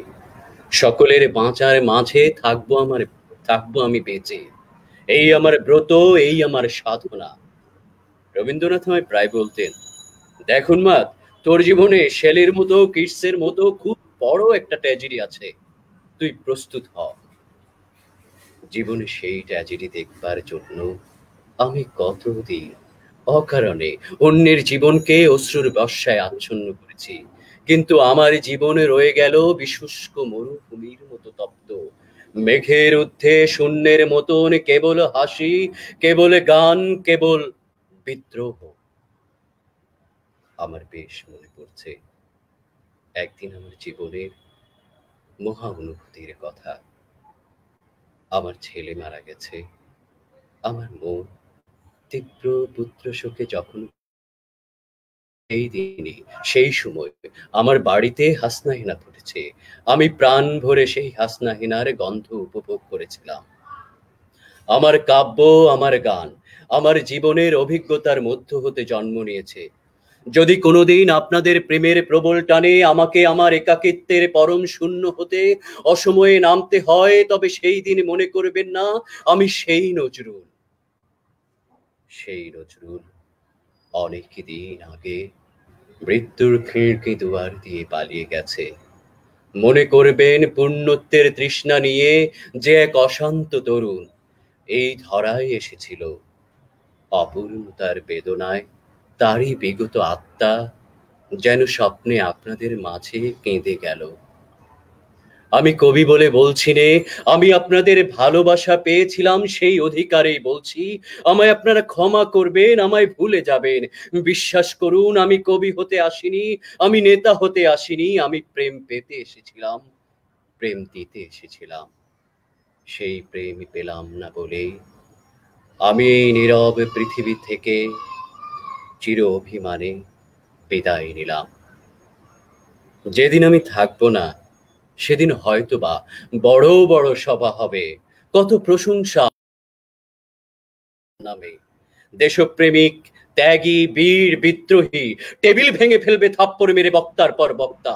সকলের বাঁচার মাঝে থাকবো আমি বেঁচে। এই আমার ব্রত, এই আমার সাধনা। রবীন্দ্রনাথ আমায় প্রায় বলতেন, দেখ উন্মাদ, তোর জীবনে শেলের মতো, কিটসের মতো খুব বড় একটা ট্র্যাজেডি আছে, তুই প্রস্তুত হ। জীবনে সেই ট্র্যাজেডি দেখবার জন্য আমি কতদিন অকারণে অন্যের জীবনকে অশ্রুর বর্ষায় আচ্ছন্ন করেছি, কিন্তু আমার জীবনে রয়ে গেল বিশুষ্ক মরুভূমির মতো তপ্ত। মেঘের ঊর্ধ্বে শূন্যের মতন কেবল হাসি, কেবল গান, কেবল বিদ্রোহ। আমার বেশ মনে পড়ছে একদিন আমার জীবনের মহা অনুভূতির কথা। আমার ছেলে মারা গেছে। আমার মন তীব্র পুত্র শোকে যখন এই দিনে, সেই সময় আমার বাড়িতে হাসনাহিনা ফুটেছে। আমি প্রাণ ভরে সেই হাসনাহিনার গন্ধ উপভোগ করেছিলাম। আমার কাব্য, আমার গান, আমার জীবনের অভিজ্ঞতার মধ্য হতে জন্ম নিয়েছে। যদি কোনোদিন আপনাদের প্রেমের প্রবল টানে আমাকে আমার একাকিত্বের পরম শূন্য হতে অসময়ে নামতে হয়, তবে সেই দিন মনে করবেন না আমি সেই নজরুল। সেই নজরুল অনেক দিন আগে মৃত্যুর খিড়কি দুয়ার দিয়ে পালিয়ে গেছে। মনে করবেন পুণ্যত্বের তৃষ্ণা নিয়ে যে এক অশান্ত তরুণ এই ধরায় এসেছিল। অপূর্ণতার বেদনায় তারই বিগত আত্মা যেন স্বপ্নে আপনাদের মাঝে কেঁদে গেল। আমি কবি বলে বলছি নে, আমি আপনাদের ভালোবাসা পেয়েছিলাম সেই অধিকারেই বলছি। আমায় আপনারা ক্ষমা করবেন, আমায় ভুলে যাবেন। বিশ্বাস করুন, আমি কবি হতে আসিনি, আমি নেতা হতে আসিনি, আমি প্রেম পেতে এসেছিলাম, প্রেম দিতে এসেছিলাম। সেই প্রেম পেলাম না বলে আমি এই নীরব পৃথিবী থেকে চির অভিমানে বিদায় নিলাম। যেদিন আমি থাকবো না সেদিন হয়তোবা বড় বড় সভা হবে, কত প্রশংসা নামে। দেশপ্রেমিক, ত্যাগী, বীর, বিদ্রোহী টেবিল ভেঙে ফেলবে থাপ্পড় মেরে বক্তার পর বক্তা।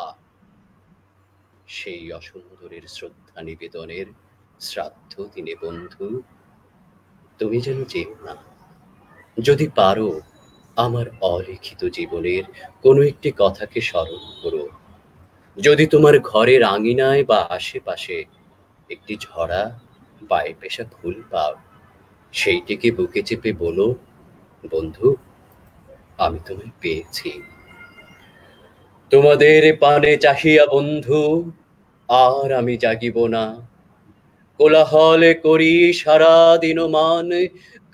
সেই অসুন্দরের শ্রদ্ধা নিবেদনের শ্রাদ্ধ দিনে বন্ধু তুমি যেন যেও না। যদি পারো আমার অলিখিত জীবনের কোনো একটি কথাকে স্মরণ করো। যদি তোমার ঘরের আঙিনায় বা আশেপাশে একটি ঝরা পায়ে পেশা ফুল পাও, সেইটিকে বুকে চেপে বলো, বন্ধু আমি তোমায় পেয়েছি। তোমাদের পানে চাহিয়া বন্ধু আর আমি জাগিব না। কোলাহল করি সারা দিনমান,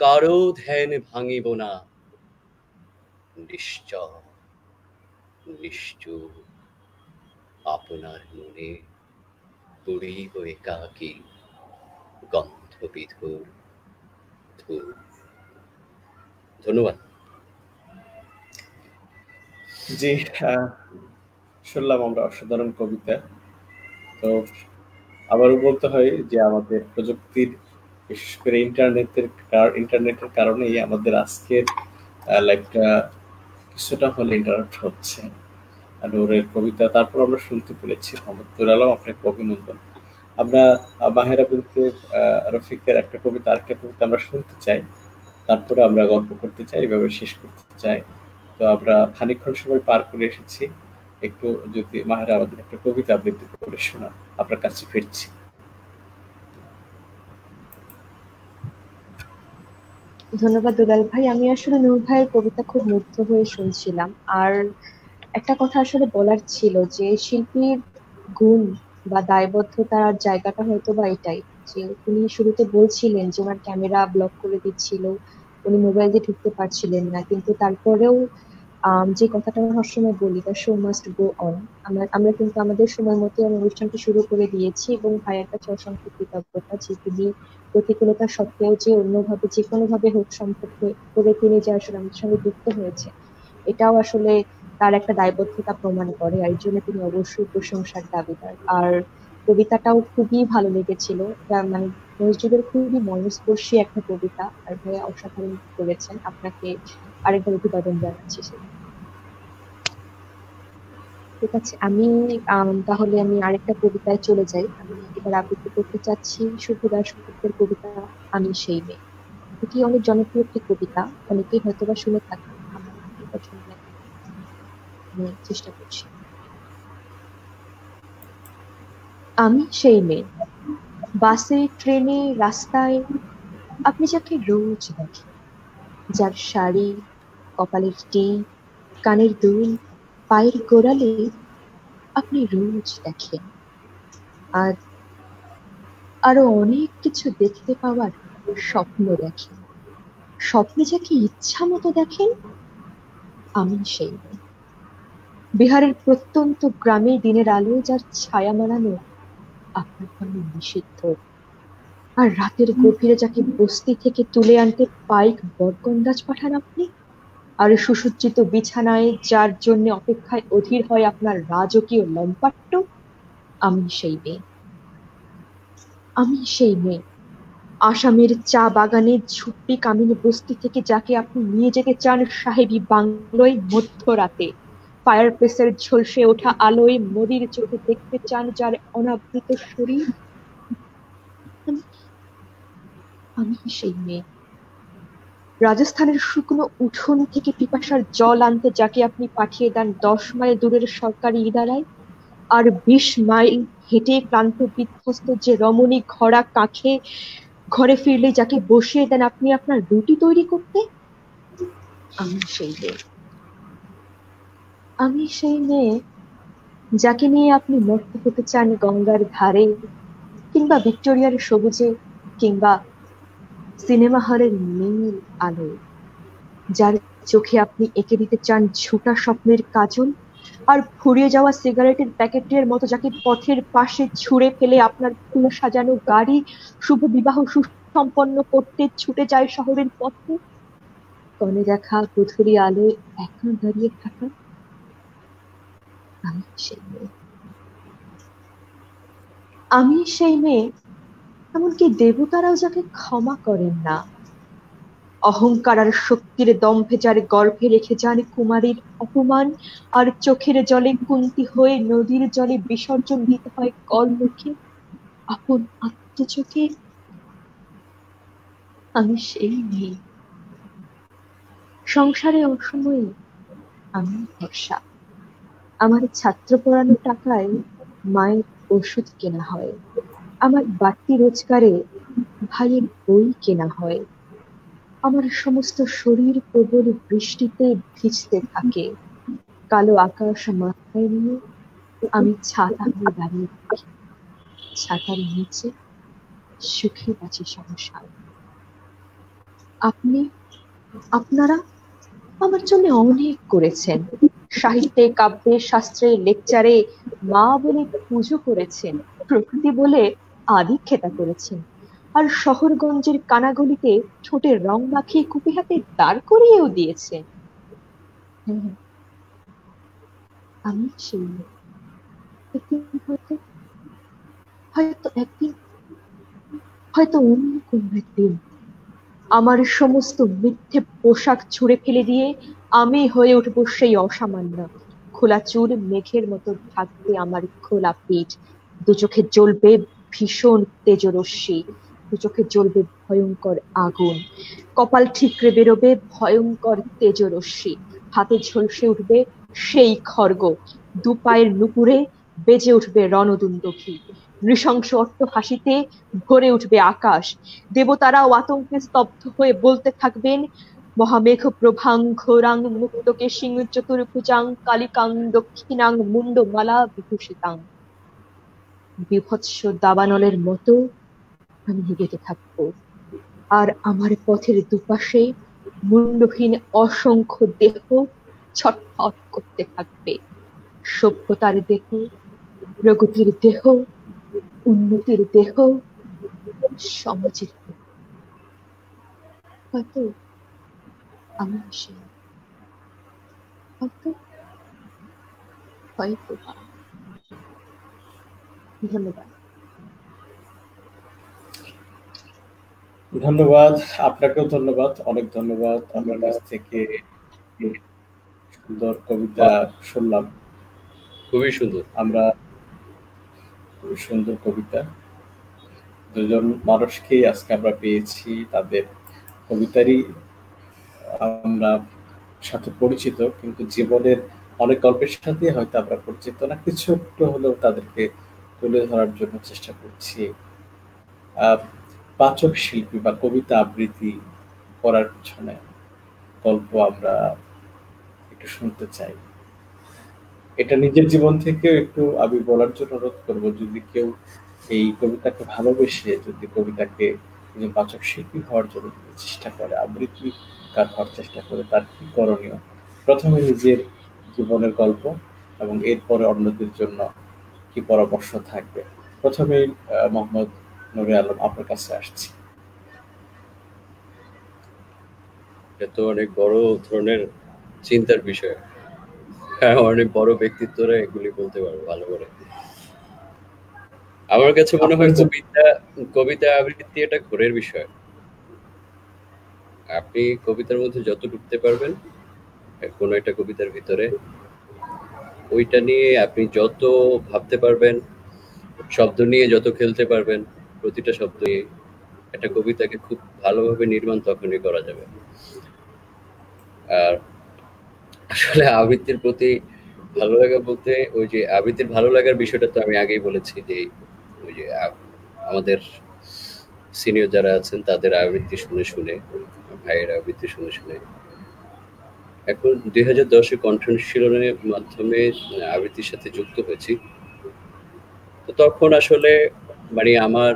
কারো ধ্যান ভাঙিব না। নিশ্চয় নিশ্চুপ আপনার মনে পুরিব একাকী গন্ধবিধুর ধূপ। ধন্যবাদ। জি, শুনলাম আমরা অসাধারণ কবিতা। তো আবারও বলতে হয় যে আমাদের প্রযুক্তির, বিশেষ করে ইন্টারনেটের কারণেই আমাদের আজকের লাইফটা কিছুটা হলে ইন্টারাপ্ট হচ্ছে। আর নূরের কবিতা তারপর আমরা শুনতে পেরেছি। মোহাম্মদ নুর আলম, আপনাকে অভিনন্দন। আমরা মাহেরা বিনতে রফিকের একটা কবিতা, আরেকটা কবিতা আমরা শুনতে চাই, তারপরে আমরা গল্প করতে চাই, এভাবে শেষ করতে চাই। তো আমরা খানিকক্ষণ সময় পার করে এসেছি। একটু যদি মাহেরা আমাদের একটা কবিতা আবৃত্তি করে শোনান, আপনার কাছে ফিরছি। ধন্যবাদ দুলাল ভাই। আমি আসলে নূর ভাইয়ের কবিতা খুব মুগ্ধ হয়ে শুনছিলাম। আর একটা কথা আসলে বলার ছিল যে শিল্পীর গুণ বা দায়বদ্ধতার জায়গাটা হয়তো বা এটাই, যে উনি শুরুতে বলছিলেন যে ওনার ক্যামেরা ব্লক করে দিচ্ছিল, উনি মোবাইল দিয়ে ঢুকতে পারছিলেন না, কিন্তু তারপরেও যে কথাটা আমরা সবসময় বলি, the show must go on. আমরা কিন্তু আমাদের সময় মতো অনুষ্ঠানটি শুরু করে দিয়েছি, এবং ভাইয়ের কাছে অসংখ্য কৃতজ্ঞতা যে তিনি প্রতিকূলতা সত্ত্বেও যে অন্যভাবে যে কোনো ভাবে হোক সম্ভব করে তিনি যে আসলে আমাদের সঙ্গে যুক্ত হয়েছে, এটাও আসলে তার একটা দায়বদ্ধতা প্রমাণ করে। আর এই জন্য তিনি অবশ্যই প্রশংসার দাবিদার। আর কবিতাটাও খুবই ভালো লেগেছিল, মানে নজরুলের খুবই মর্মস্পর্শী একটা কবিতা, আর ভাইয়া অসাধারণ করেছেন। আপনাকে আরেকবার অভিবাদন জানাচ্ছি। ঠিক আছে, তাহলে আমি আরেকটা কবিতায় চলে যাই। আমি এবার আবৃত্তি করতে চাচ্ছি শুভ দাশগুপ্তের কবিতা আমি সেই মেয়ে। এটি অনেক জনপ্রিয় একটি কবিতা, অনেকেই হয়তোবা শুনে থাকেন। আমার এটা শুনলে আমি চেষ্টা করছি। আমি সেই মেয়ে, বাসে ট্রেনে রাস্তায় আপনি যাকে রোজ দেখেন, যার শাড়ি, কপালের টিপ, কানের দুল, পায়ের গোড়ালে আপনি রোজ দেখেন। আর আরো অনেক কিছু দেখতে পাওয়ার স্বপ্ন দেখেন। স্বপ্নে যাকে ইচ্ছা মতো দেখেন, আমি সেই মেয়ে। বিহারের প্রত্যন্ত গ্রামে দিনের আলোয় যার ছায়া মানানো আপনার জন্য নিষিদ্ধ। আর রাতের গভীরে যাকে বস্তি থেকে তুলে আনতে পাইক বরকন্দাজ পাঠান আপনি। আর সুসজ্জিত বিছানায় যার জন্য অপেক্ষায় অধীর হয় আপনার রাজকীয় লম্পাট্ট, আমি সেই মেয়ে। আমি সেই মেয়ে, আসামের চা বাগানে ঝুপড়ি কামিনী বস্তি থেকে যাকে আপনি নিয়ে যেতে চান সাহেবী বাংলোয় মধ্যরাতে। ফায়ার প্লেসের ঝলসে ওঠা আলোয় মোদির চোখে দেখতে চান যার অনাবৃত শরীর, আমি সেই মেয়ে। রাজস্থানের শুকনো উঠোন থেকে পিপাসার জল আনতে যাকে আপনি পাঠিয়ে দেন 10 মাইল দূরের সরকারি ইদারায়। আর 20 মাইল হেঁটে ক্লান্ত বিধ্বস্ত যে রমণী ঘোড়া কাঁখে ঘরে ফিরলে যাকে বসিয়ে দেন আপনি আপনার রুটি তৈরি করতে, আমি সেই মেয়ে। আমি সেই মেয়ে যাকে নিয়ে আপনি মর্ত হতে চান গঙ্গার ধারে, কিংবা ভিক্টোরিয়ার সবুজে, কিংবা সিনেমা হলের নীল আলোয়। যার চোখে আপনি এঁকে দিতে চান ঝোঁটা স্বপ্নের কাজল, আর ফুরিয়ে যাওয়া সিগারেটের প্যাকেটের মতো যাকে পথের পাশে ছুঁড়ে ফেলে আপনার ফুল সাজানো গাড়ি শুভ বিবাহ সুসম্পন্ন করতে ছুটে যায় শহরের পথে, কনে দেখা গধূলি আলোয় একা দাঁড়িয়ে থাকা, আমি সেই মেয়ে। আমি সেই মেয়ে, এমনকি দেবতারাও যাকে ক্ষমা করেন না। অহংকার আর শক্তির দম্ভে যার গর্ভে রেখে যান কুমারীর অপমান, আর চোখের জলে কুন্তি হয়ে নদীর জলে বিসর্জন দিতে হয় কলমুখে আপন আত্মচোখে, আমি সেই মেয়ে। সংসারে অসময়ে আমি ভরসা। আমার ছাত্র পড়ানো টাকায় মায়ের ওষুধ কেনা হয়, আমার বাড়তি রোজগারে ভাইয়ের বই কেনা হয়, আমার সমস্ত শরীর প্রবল বৃষ্টিতে ভিজতে থাকে। কালো আকাশ মাথায় নিয়ে আমি ছাতা হয়ে দাঁড়িয়ে থাকি, ছাতার নিচে সুখে বাঁচি সংসার। আপনি, আপনারা আমার জন্য অনেক করেছেন। সাহিত্যে, কাব্যে, শাস্ত্রে, লেকচারে মা বলে পুজো করেছেন, প্রকৃতি বলে আদিক্ষেতা করেছেন, আর শহরগঞ্জের কানাগলিতে ঠোঁটে রং মাখিয়ে কুপি হাতে দাঁড় করিয়েও দিয়েছেন। আমি সেই একদিন হয়তো অন্য কোনো একদিন আমার সমস্ত মিথ্যে পোশাক ছুঁড়ে ফেলে দিয়ে আমি হয়ে উঠবো সেই অসামান্য। খোলা চুল মেঘের মতো ঢাকবে আমার খোলা পিঠ, দু চোখে জ্বলবে ভীষণ তেজরশ্মি, দু চোখে জ্বলবে ভয়ঙ্কর আগুন, কপাল ঠিকরে বেরোবে ভয়ঙ্কর তেজরশ্মি, হাতে ঝলসে উঠবে সেই খড়গ, দু পায়ের নুপুরে বেজে উঠবে রণদুন্দুভি, নৃশংস অট্টহাসিতে ভরে উঠবে আকাশ। দেবতারাও আতঙ্কে স্তব্ধ হয়ে বলতে থাকবেন, মহামেঘ প্রভাং ঘোরাং মুক্তকে সিং চতুর্ভুজাং কালিকাং দক্ষিণাং মুন্ডমালা বিভূষিতাং। বিভৎস দাবানলের মতো আমি হেগেতে থাকবো, আর আমার পথের দুপাশে মুন্ডহীন অসংখ্য দেহ ছটফট করতে থাকবে। সভ্যতার দেহ, প্রগতির দেহ, উন্নতির দেহ, সমাজের দেহ। হয়তো আমি সেই, হয়তো ধন্যবাদ। ধন্যবাদ, আপনাকেও ধন্যবাদ, অনেক ধন্যবাদ। আপনার কাছ থেকে সুন্দর কবিতা শুনলাম, খুবই সুন্দর। আমরা খুবই সুন্দর কবিতা, দুজন মানুষকেই আজকে আমরা পেয়েছি, তাদের কবিতারই আমরা সাথে পরিচিত, কিন্তু জীবনের অনেক গল্পের সাথে হয়তো আমরা পরিচিত না, কিছু একটু হলেও তাদেরকে তুলে ধরার জন্য চেষ্টা করছি। পাচক শিল্পী বা কবিতা আবৃত্তি করার পিছনে গল্প আমরা একটু শুনতে চাই। এটা নিজের জীবন থেকেও একটু আমি বলার জন্য অনুরোধ করবো, যদি কেউ এই কবিতাকে ভালোবেসে যদি কবিতাকে নিজের পাচক শিল্পী হওয়ার জন্য চেষ্টা করে, আবৃত্তিকার হওয়ার চেষ্টা করে, তার কি করণীয়? প্রথমে নিজের জীবনের গল্প এবং এরপরে অন্যদের জন্য কি পরামর্শ থাকবে? প্রথমেই মোহাম্মদ নুরে আলম, আপনার কাছে আসছি। এটা তো অনেক বড় ধরনের চিন্তার বিষয়। হ্যাঁ, অনেক বড় ব্যক্তিত্বরা এগুলি বলতে পারবে ভালো করে। আমার কাছে মনে হয় কবিতা আবৃত্তি এটা ঘোরের বিষয়। আপনি কবিতার মধ্যে যত ঢুকতে পারবেন কোনো একটা কবিতার ভিতরে, ওইটা নিয়ে আপনি যত ভাবতে পারবেন, শব্দ নিয়ে যত খেলতে পারবেন, প্রতিটা শব্দ নিয়ে একটা কবিতাকে খুব ভালোভাবে নির্মাণ তখনই করা যাবে। আর আসলে আবৃত্তির প্রতি ভালো লাগা বলতে, ওই যে আবৃত্তির ভালো লাগার বিষয়টা তো আমি আগেই বলেছি, যে ওই যে আমাদের সিনিয়র যারা আছেন তাদের আবৃত্তি শুনে শুনে, ভাইয়ের আবৃত্তি শুনে শুনে, এখন 2010-এ কণ্ঠশীলনের মাধ্যমে আবৃত্তির সাথে যুক্ত হয়েছি। তো তখন আসলে মানে আমার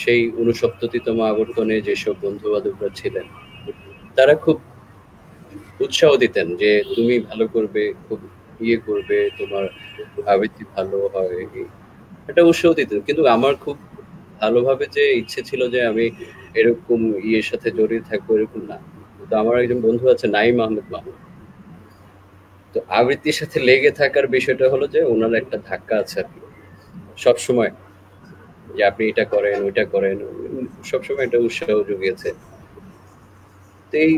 সেই 69তম আবর্তনে যেসব বন্ধু বান্ধবরা ছিলেন, তারা খুব উৎসাহ দিতেন যে তুমি ভালো করবে, খুব ইয়ে করবে, তোমার আবৃত্তি ভালো হয়, একটা উৎসাহ দিতেন। কিন্তু আমার খুব ভালোভাবে যে ইচ্ছে ছিল যে আমি এরকম ইয়ের সাথে জড়িয়ে থাকবো এরকম না। তো আমার একজন বন্ধু আছে নাইম আহমেদ মামুন। তো আবৃত্তির সাথে লেগে থাকার বিষয়টা হলো যে ওনার একটা ধাক্কা আছে আর কি, সবসময় যে আপনি এটা করেন ওইটা করেন, সবসময় একটা উৎসাহ জুগিয়েছে। তো এই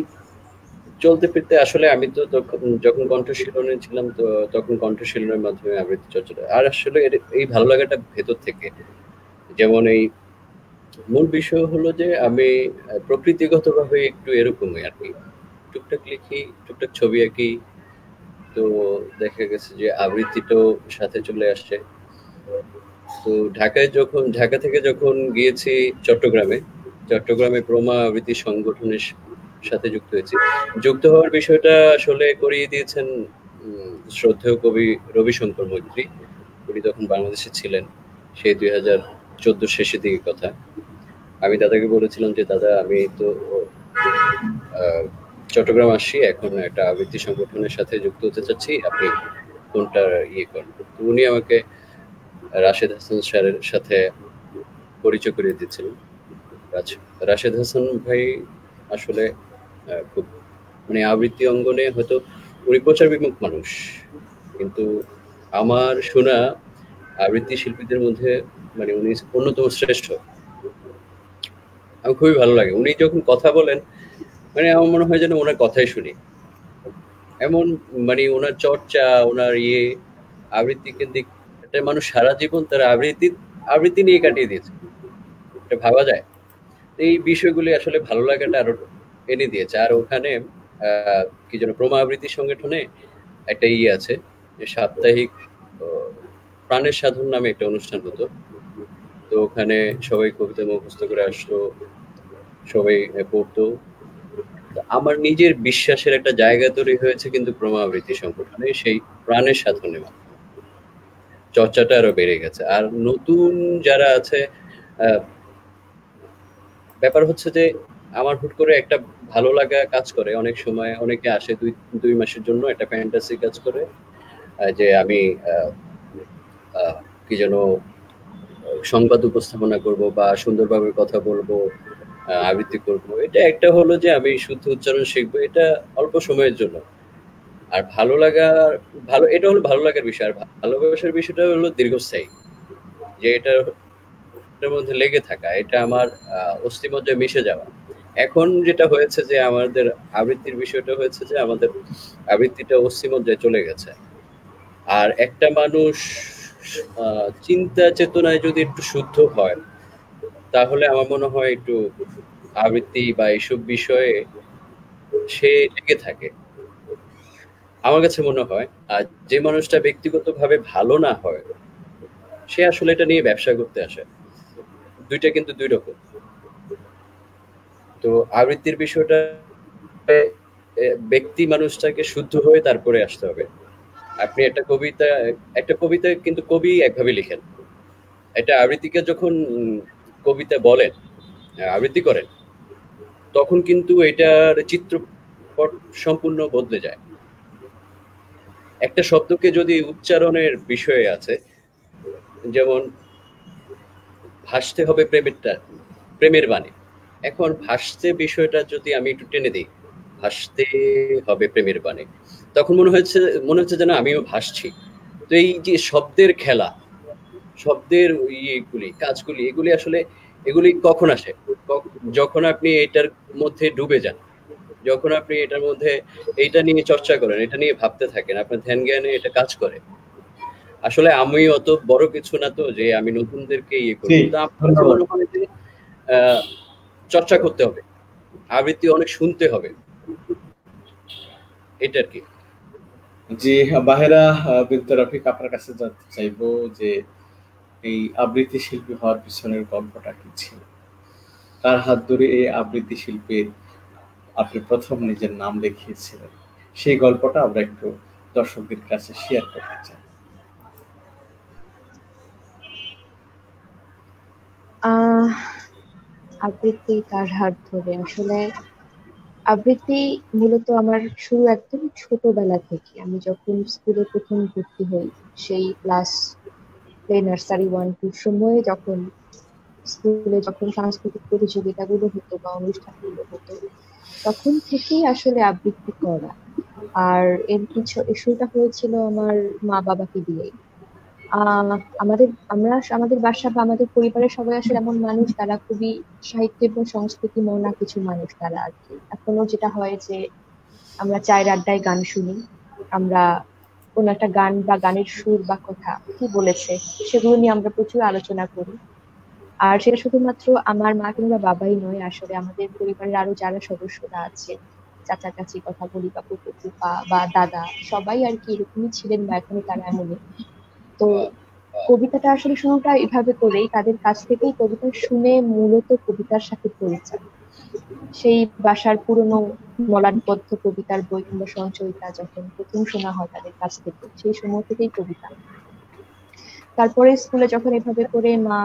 চলতে ফিরতে আসলে আমি তো তখন যখন কণ্ঠশীলনে ছিলাম, তো তখন কণ্ঠশীলনের মাধ্যমে আবৃত্তি চর্চাটা, আর আসলে এই ভালো লাগাটা ভেতর থেকে। যেমন এই মূল বিষয় হলো যে আমি প্রকৃতিগতভাবে একটু এরকমই আর কি, টুকটাক লিখি, টুকটাক ছবি আঁকি। তো দেখা গেছে যে আবৃত্তিটাও সাথে চলে আসছে। তো ঢাকা থেকে যখন গিয়েছি চট্টগ্রামে, চট্টগ্রামে প্রমা আবৃত্তি সংগঠনের সাথে যুক্ত হয়েছি। যুক্ত হওয়ার বিষয়টা আসলে করিয়ে দিয়েছেন শ্রদ্ধেয় কবি রবিশঙ্কর মৈত্রী। উনি তখন বাংলাদেশে ছিলেন, সেই 2014 শেষের দিকে কথা। আমি দাদাকে বলেছিলাম যে দাদা আমি তো চট্টগ্রাম আসছি, এখন একটা আবৃত্তি সংগঠনের সাথে যুক্ত হতে চাচ্ছি, আপনি কোনটা ইয়ে করেন। তো উনি আমাকে রাশেদ হাসান স্যারের সাথে পরিচয় করিয়ে দিচ্ছিলেন। রাশেদ হাসান ভাই আসলে খুব মানে আবৃত্তি অঙ্গনে হয়তো উনি প্রচার বিমুখ মানুষ, কিন্তু আমার শোনা আবৃত্তি শিল্পীদের মধ্যে মানে উনি অন্যতম শ্রেষ্ঠ। আমার খুবই ভালো লাগে উনি যখন কথা বলেন, মানে আমার মনে হয় যেন ওনার কথাই শুনি এমন। মানে ওনার চর্চা, ওনার ইয়ে আবৃত্তি কেন্দ্রিক একটা মানুষ সারা জীবন তার আবৃত্তি নিয়ে কাটিয়ে দিয়েছে, এটা ভাবা যায়। এই বিষয়গুলি আসলে ভালো লাগাটা আরো এনে দিয়েছে। আর ওখানে কি যেন প্রমা আবৃত্তি সংগঠনে একটা ইয়ে আছে যে সাপ্তাহিক প্রাণের সাধন নামে একটা অনুষ্ঠান হতো। তো ওখানে সবাই কবিতা মুখস্থ করে আসতো, সবাই পড়তো। আমার নিজের বিশ্বাসের একটা জায়গা তৈরি হয়েছে কিন্তু প্রমা আবৃত্তি সংগঠনে, সেই প্রাণের সাধনে চর্চাটা আরো বেড়ে গেছে। আর নতুন যারা আছে, ব্যাপার হচ্ছে যে আমার হুট করে একটা ভালো লাগা কাজ করে। অনেক সময় অনেকে আসে দুই মাসের জন্য, একটা ফ্যান্টাসি কাজ করে যে আমি কি যেন সংবাদ উপস্থাপনা করব বা সুন্দরভাবে কথা বলবো, আবৃত্তি করব। এটা একটা হলো যে আমি শুদ্ধ উচ্চারণ শিখবো, এটা অল্প সময়ের জন্য। আর এটা হলো ভালো লাগার বিষয়। আর ভালোবাসার বিষয়টা হলো দীর্ঘস্থায়ী, যে এটার মধ্যে লেগে থাকা, এটা আমার অস্থিমজ্জায় মিশে যাওয়া। এখন যেটা হয়েছে যে আমাদের আবৃত্তির বিষয়টা হয়েছে যে আমাদের আবৃত্তিটা অস্থিমজ্জায় চলে গেছে। আর একটা মানুষ চিন্তা চেতনায় যদি একটু শুদ্ধ হয়, তাহলে আমার মনে হয় একটু আবৃত্তি বা এইসব বিষয়ে সে লেগে থাকে। আমার কাছে মনে হয় আর যে মানুষটা ব্যক্তিগতভাবে ভালো না হয়, সে আসলে এটা নিয়ে ব্যবসা করতে আসে। দুইটা কিন্তু দুই রকম। তো আবৃত্তির বিষয়টা ব্যক্তি মানুষটাকে শুদ্ধ হয়ে তারপরে আসতে হবে। আপনি একটা কবিতা কিন্তু কবি একভাবে লিখেন, একটা আবৃত্তিকে যখন কবিতা বলেন, আবৃত্তি করেন, তখন কিন্তু এটার চিত্রপট সম্পূর্ণ বদলে যায়। একটা শব্দকে যদি উচ্চারণের বিষয়ে আছে, যেমন ভাসতে হবে প্রেমের বাণী। এখন ভাসতে বিষয়টা যদি আমি একটু টেনে দিই, ভাসতে হবে প্রেমের বাণী, তখন মনে হচ্ছে যেন আমিও ভাসছি। তো এই যে শব্দের খেলা, শব্দের কাজগুলি, এগুলি কখন আসে? যখন আপনি এটার মধ্যে ডুবে যান, যখন আপনি এটার মধ্যে এইটা নিয়ে চর্চা করেন, এটা নিয়ে ভাবতে থাকেন, আপনার ধ্যান জ্ঞানে এটা কাজ করে। আসলে আমি অত বড় কিছু না তো যে আমি নতুনদেরকে ইয়ে করবো। তো আমার কাছে মনে হয় যে চর্চা করতে হবে, আবৃত্তি অনেক শুনতে হবে, এটা আর কি। জি, বাহেরা বিনতে রফিক, আপনার কাছে জানতে চাইবো যে এই আবৃত্তি শিল্পী হওয়ার পিছনের গল্পটা কি ছিল? কার হাত ধরে এই আবৃত্তি শিল্পীর আপনি প্রথম নিজের নাম লিখিয়েছিলেন? সেই গল্পটা আমরা একটু দর্শকদের কাছে শেয়ার করতে চাই। আবৃত্তি কার হাত ধরে, আসলে আবৃত্তি মূলত আমার শুরু একদম ছোটবেলা থেকে। আমি যখন স্কুলে প্রথম ভর্তি হই, সেই ক্লাস নার্সারি 1-2 সময়ে যখন স্কুলে যখন সাংস্কৃতিক প্রতিযোগিতাগুলো হতো বা অনুষ্ঠানগুলো হতো, তখন থেকেই আসলে আবৃত্তি করা। আর এর শুরুটা হয়েছিল আমার মা বাবাকে দিয়ে। আমাদের বাসা বা আমাদের পরিবারের সবাই আসলে এমন মানুষ, তারা খুবই সাহিত্য এবং সংস্কৃতি মনা কিছু মানুষ তারা আর কি। এখনো যেটা হয় যে আমরা চায়ের আড্ডায় গান শুনি, আমরা কোনো একটা গান বা গানের সুর বা কথা কি বলেছে সেগুলো নিয়ে আমরা প্রচুর আলোচনা করি। আর সেটা শুধুমাত্র আমার মা কিংবা বাবাই নয়, আসলে আমাদের পরিবারের আরো যারা সদস্যরা আছে, চাচা চাচি কথা বলি বা ফুপু ফুপা বা দাদা, সবাই আর কি এরকমই ছিলেন বা এখনো তারা এমনই। তো কবিতাটা আসলে শুরুটা এভাবে করেই, তাদের কাছ থেকেই কবিতা শুনে মূলত কবিতার সাথে পরিচয়। সেই বাসার পুরনো মলাটবদ্ধ কবিতার বই কিংবা সঞ্চয়িতা যখন প্রথম শোনা হয় তাদের কাছ থেকে, সেই সময় থেকেই কবিতা। তারপরে স্কুলে যখন এভাবে করে মা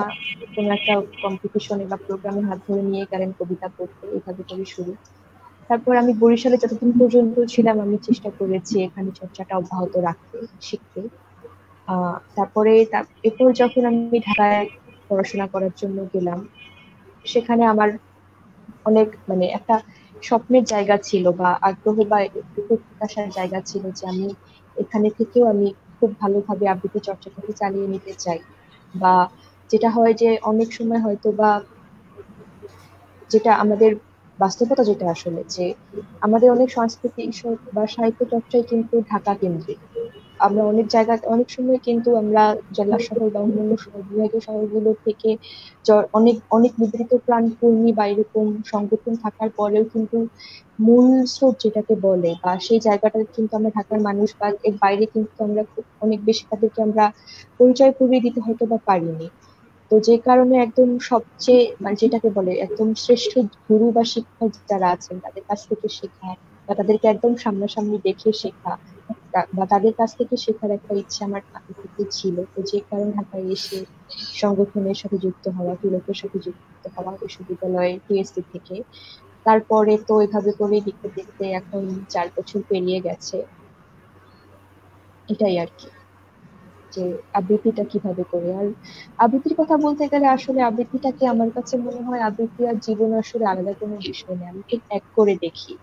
কোনো একটা কম্পিটিশনে বা প্রোগ্রামে হাত ধরে নিয়ে গেলেন কবিতা পড়তে, এভাবে করে শুরু। তারপর আমি বরিশালে যতদিন পর্যন্ত ছিলাম আমি চেষ্টা করেছি এখানে চর্চাটা অব্যাহত রাখতে, শিখতে। এরপর যখন আমি ঢাকায় পড়াশোনা করার জন্য গেলাম, সেখানে আমার অনেক মানে একটা স্বপ্নের জায়গা ছিল বা আগ্রহ বা প্রত্যাশার জায়গা ছিল যে আমি এখানে থেকেও আমি খুব ভালোভাবে আবৃত্তি চর্চাটাকে চালিয়ে নিতে চাই। বা যেটা হয় যে অনেক সময় হয়তো বা যেটা আমাদের বাস্তবতা যেটা আসলে যে আমাদের অনেক সংস্কৃতি বা সাহিত্য চর্চাই কিন্তু ঢাকা কেন্দ্রিক। আমরা অনেক জায়গা অনেক সময় কিন্তু আমরা জেলা শহর বা অন্যান্য বিভাগীয় শহরগুলো থেকে অনেক অনেক নিবেদিত প্রাণ কর্মী বা এরকম সংগঠন থাকার পরেও কিন্তু মূল স্রোত যেটাকে বলে বা সেই জায়গাটা কিন্তু আমরা ঢাকার মানুষ বা এর বাইরে কিন্তু আমরা অনেক বেশি তাদেরকে আমরা পরিচয় করিয়ে দিতে হয়তো বা পারিনি। তো যে কারণে একদম সবচেয়ে মানে যেটাকে বলে একদম শ্রেষ্ঠ গুরু বা শিক্ষক যারা আছেন তাদের কাছ থেকে শেখা বা তাদেরকে একদম সামনাসামনি দেখে শেখা বা তাদের কাছ থেকে শেখার একটা ইচ্ছা আমার আগে থেকে ছিল। তো যে কারণে ঢাকায় এসে সংগঠনের সাথে যুক্ত হওয়া, পুলকের সাথে যুক্ত হওয়া বিশ্ববিদ্যালয়ের টিএসসি থেকে। তারপরে তো এভাবে করে দেখতে দেখতে এখন 4 বছর পেরিয়ে গেছে। এটাই আর কি, যে আবৃত্তিটা কিভাবে করে। আর আবৃত্তির কথা বলতে গেলে আসলে আবৃত্তিটাকে আমার কাছে মনে হয় আবৃত্তি আর জীবন আসলে আলাদা কোনো বিষয় নেই, আমি ঠিক এক করে দেখি।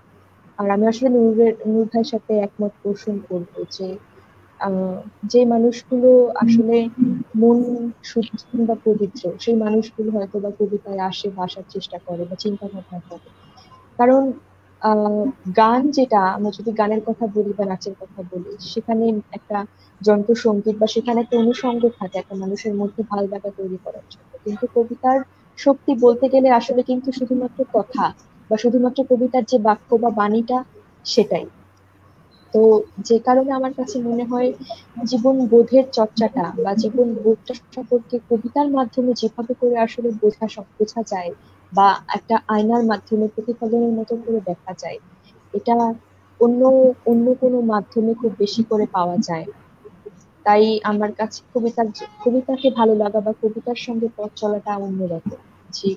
আর আমি আসলে নূর ভাইয়ের সাথে একমত পোষণ করবো যে আহ যে মানুষগুলো আসলে মন শুদ্ধ কিংবা পবিত্র, সেই মানুষগুলো হয়তো বা কবিতায় আসে বা আসার চেষ্টা করে বা চিন্তা ভাবনা করে। কারণ আহ গান যেটা, আমরা যদি গানের কথা বলি বা নাচের কথা বলি, সেখানে একটা যন্ত্রসঙ্গীত বা সেখানে একটা অনুষঙ্গ থাকে একটা মানুষের মধ্যে ভালো লাগা তৈরি করার জন্য। কিন্তু কবিতার শক্তি বলতে গেলে আসলে কিন্তু শুধুমাত্র কথা বা শুধুমাত্র কবিতার যে বাক্য বা বাণীটা, সেটাই। তো যে কারণে আমার কাছে মনে হয় জীবন বোধের চর্চাটা বা জীবন বোধটা সম্পর্কে কবিতার মাধ্যমে যেভাবে করে আসলে বোঝা যায় বা একটা আয়নার মাধ্যমে প্রতিফলনের মতো করে দেখা যায়, এটা অন্য অন্য কোনো মাধ্যমে খুব বেশি করে পাওয়া যায় না। তাই আমার কাছে কবিতাকে ভালো লাগা বা কবিতার সঙ্গে পথ চলাটা অন্যরকম। যে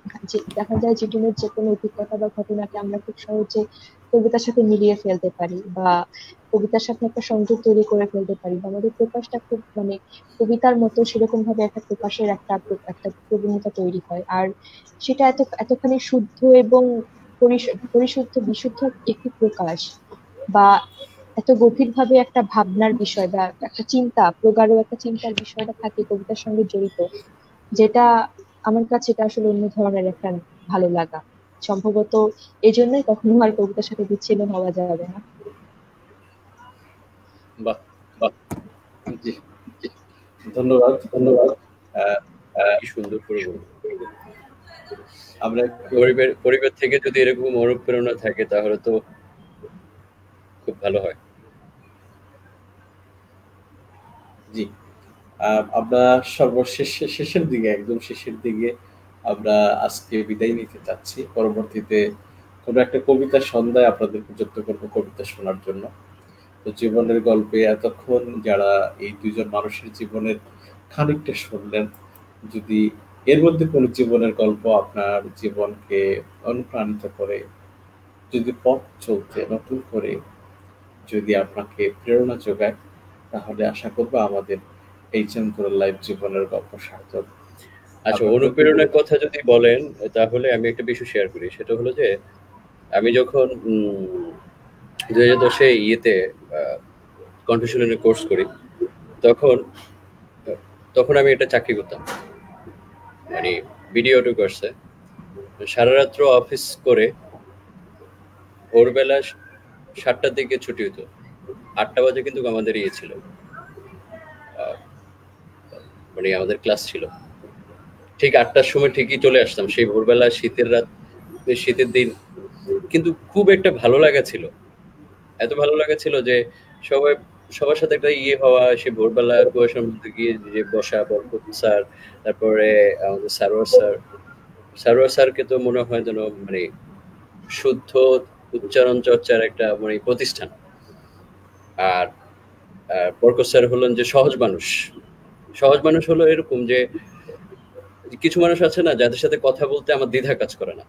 দেখা যায় জীবনের যে কোনো অভিজ্ঞতা বা ঘটনাকে আমরা খুব সহজে কবিতার সাথে মিলিয়ে ফেলতে পারি বা কবিতার সাথে একটা সংযোগ তৈরি করে ফেলতে পারি বা আমাদের প্রকাশটা খুব মানে কবিতার মতো সেরকম ভাবে একটা প্রকাশের একটা প্রবণতা তৈরি হয়। আর সেটা এতখানি শুদ্ধ এবং পরিশুদ্ধ বিশুদ্ধ একটি প্রকাশ বা এত গভীরভাবে একটা ভাবনার বিষয় বা একটা চিন্তা, প্রগাঢ় একটা চিন্তার বিষয়টা থাকে কবিতার সঙ্গে জড়িত, যেটা আমার কাছে এটা আসলে অন্য ধরনের একটা ভালো লাগা। সম্ভবত এই জন্যই কখনো আর কবিতার সাথে বিচ্ছিন্ন হওয়া যাবে না। বাহ! জি, ধন্যবাদ। ধন্যবাদ। আহ, কি সুন্দর করে বললেন। আমরা একটু পরিবার থেকে যদি এরকম অনুপ্রেরণা থাকে তাহলে তো খুব ভালো হয়। জি, আমরা শেষের দিকে, একদম শেষের দিকে আমরা আজকে বিদায় নিতে চাচ্ছি। পরবর্তীতে কোনো একটা কবিতা সন্ধ্যায় আপনাদেরকে যুক্ত করবো কবিতা শোনার জন্য। তো জীবনের গল্পে এতক্ষণ যারা এই দুইজন মানুষের জীবনের খানিকটা শুনলেন, যদি এর মধ্যে কোনো জীবনের গল্প আপনার জীবনকে অনুপ্রাণিত করে, যদি পথ চলতে নতুন করে যদি আপনাকে প্রেরণা যোগায়, তাহলে আশা করব আমাদের এই চেমতুরার লাইফ জীবনের গল্প সার্থক। আচ্ছা, অনুপ্রেরণার কথা যদি বলেন তাহলে আমি একটা বিষয় শেয়ার করি। সেটা হলো যে আমি যখন 2010-এ ইয়েতে কন্ঠশীলনের কোর্স করি, তখন তখন আমি একটা চাকরি করতাম, মানে ভিডিও অডিও কোর্সে। সারা রাত্র অফিস করে ভোরবেলা 7টার দিকে ছুটি হতো, 8টা বাজে কিন্তু আমাদের ইয়ে ছিল, মানে আমাদের ক্লাস ছিল। ঠিক 8টার সময় ঠিকই চলে আসতাম, সেই ভোরবেলা শীতের রাত, শীতের দিন, কিন্তু খুব একটা ভালো লাগা ছিল, এত ভালো লাগা ছিল যে সবার সাথে একটা ইয়ে হওয়া, সে ভোরবেলা কুয়াশার মধ্যে গিয়ে যে বসা, বরকত স্যার, তারপরে আমাদের সারোয়ার স্যারকে তো মনে হয় যেন মানে শুদ্ধ উচ্চারণ চর্চার একটা মানে প্রতিষ্ঠান। আর বরকত স্যার হলেন যে সহজ মানুষ হলো এরকম যে কিছু মানুষ আছে না যাদের সাথে কথা বলতে আমার দ্বিধা কাজ করে না,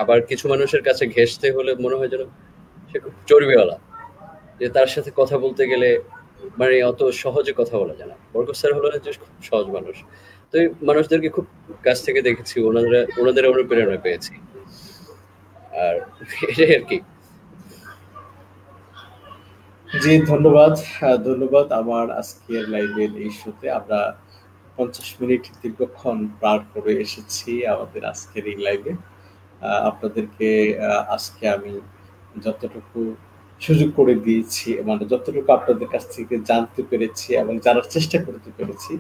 আবার কিছু মানুষের কাছে ঘেঁষতে হলে মনে হয় যেন সে খুব চর্বিওয়ালা, যে তার সাথে কথা বলতে গেলে মানে অত সহজে কথা বলা যায় না। বরকত স্যার হলো যে খুব সহজ মানুষ। তো এই মানুষদেরকে খুব কাছ থেকে দেখেছি, ওনাদের অনুপ্রেরণা পেয়েছি, আর এটাই আর কি। জি, ধন্যবাদ। ধন্যবাদ। আমার আজকের লাইভের এই শোতে আমরা 50 মিনিট দীর্ঘক্ষণ পার করে এসেছি আমাদের আজকের এই লাইভে। আপনাদেরকে আজকে আমি যতটুকু সুযোগ করে দিয়েছি, মানে যতটুকু আপনাদের কাছ থেকে জানতে পেরেছি এবং জানার চেষ্টা করতে পেরেছি,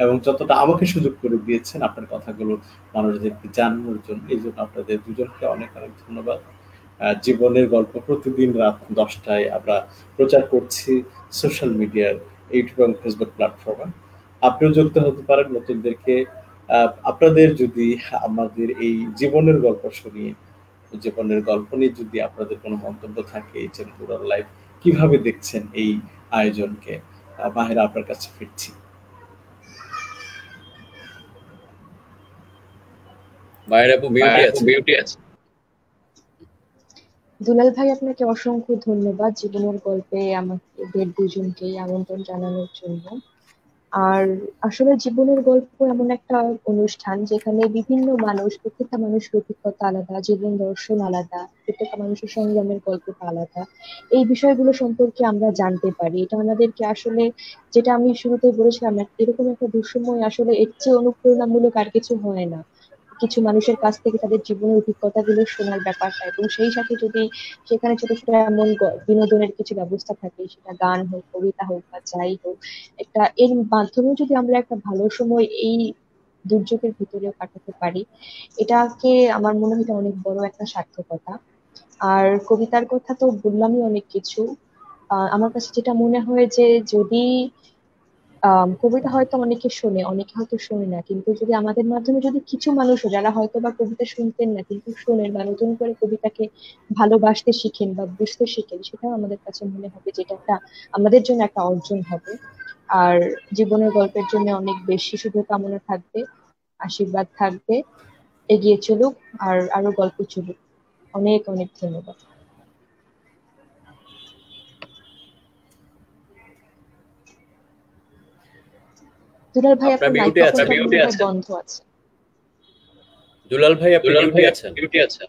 এবং যতটা আমাকে সুযোগ করে দিয়েছেন আপনার কথাগুলো মানুষদেরকে জানানোর জন্য, এই জন্য আপনাদের দুজনকে অনেক অনেক ধন্যবাদ। জীবনের গল্প প্রতিদিন রাত 10টায় আমরা প্রচার করছি সোশ্যাল মিডিয়ার ইউটিউব এবং ফেসবুক প্ল্যাটফর্মে। আপনিও যুক্ত হতে পারেন নতুনদেরকে। আপনাদের যদি আমাদের এই জীবনের গল্প শুনিয়ে, জীবনের গল্প নিয়ে যদি আপনাদের কোনো মন্তব্য থাকে, এই চেমতুরার লাইফ কিভাবে দেখছেন এই আয়োজনকে, মাহেরা আপনার কাছে ফিরছি। মায়ের আপু মিউটে আছে। দুলাল ভাই, আপনাকে অসংখ্য ধন্যবাদ জীবনের গল্পে আমাদের দুজনকে আমন্ত্রণ জানানোর জন্য। আর আসলে জীবনের গল্প এমন একটা অনুষ্ঠান যেখানে বিভিন্ন মানুষ, প্রত্যেকটা মানুষের অভিজ্ঞতা আলাদা, জীবন দর্শন আলাদা, প্রত্যেকটা মানুষের সংগ্রামের গল্পটা আলাদা। এই বিষয়গুলো সম্পর্কে আমরা জানতে পারি। এটা আমাদেরকে আসলে, যেটা আমি শুরুতে বলেছিলাম, এরকম একটা দুঃসময় আসলে এর চেয়ে অনুপ্রেরণামূলক আর কিছু হয় না। কিছু মানুষের কাছ থেকে তাদের জীবনের অভিজ্ঞতাগুলো শোনার ব্যাপারটা, এবং সেই সাথে যদি সেখানে ছোট ছোট এমন বিনোদনের কিছু ব্যবস্থা থাকে, সেটা গান হোক, কবিতা হোক বা যাই হোক, একটা এর মাধ্যমে যদি আমরা একটা ভালো সময় এই দুর্যোগের ভিতরে কাটাতে পারি, এটাকে আমার মনে হয় এটা অনেক বড় একটা সার্থকতা। আর কবিতার কথা তো বললামই অনেক কিছু। আমার কাছে যেটা মনে হয় যে যদি কবিতা হয়তো অনেকে শোনে, অনেকে হয়তো শোনে না, কিন্তু যদি আমাদের মাধ্যমে যদি কিছু মানুষও, যারা হয়তো বা কবিতা শুনতেন না কিন্তু শোনেন বা নতুন করে কবিতাকে ভালোবাসতে শিখেন বা বুঝতে শিখেন, সেটাও আমাদের কাছে মনে হবে যেটা একটা আমাদের জন্য একটা অর্জন হবে। আর জীবনের গল্পের জন্য অনেক বেশি শুভকামনা থাকবে, আশীর্বাদ থাকবে। এগিয়ে চলুক আর আরো গল্প চলুক। অনেক অনেক ধন্যবাদ। দুলাল ভাই, আপনার মাইক্রোফোনটা বন্ধ আছে। দুলাল ভাই, আপনি মিউটে আছেন।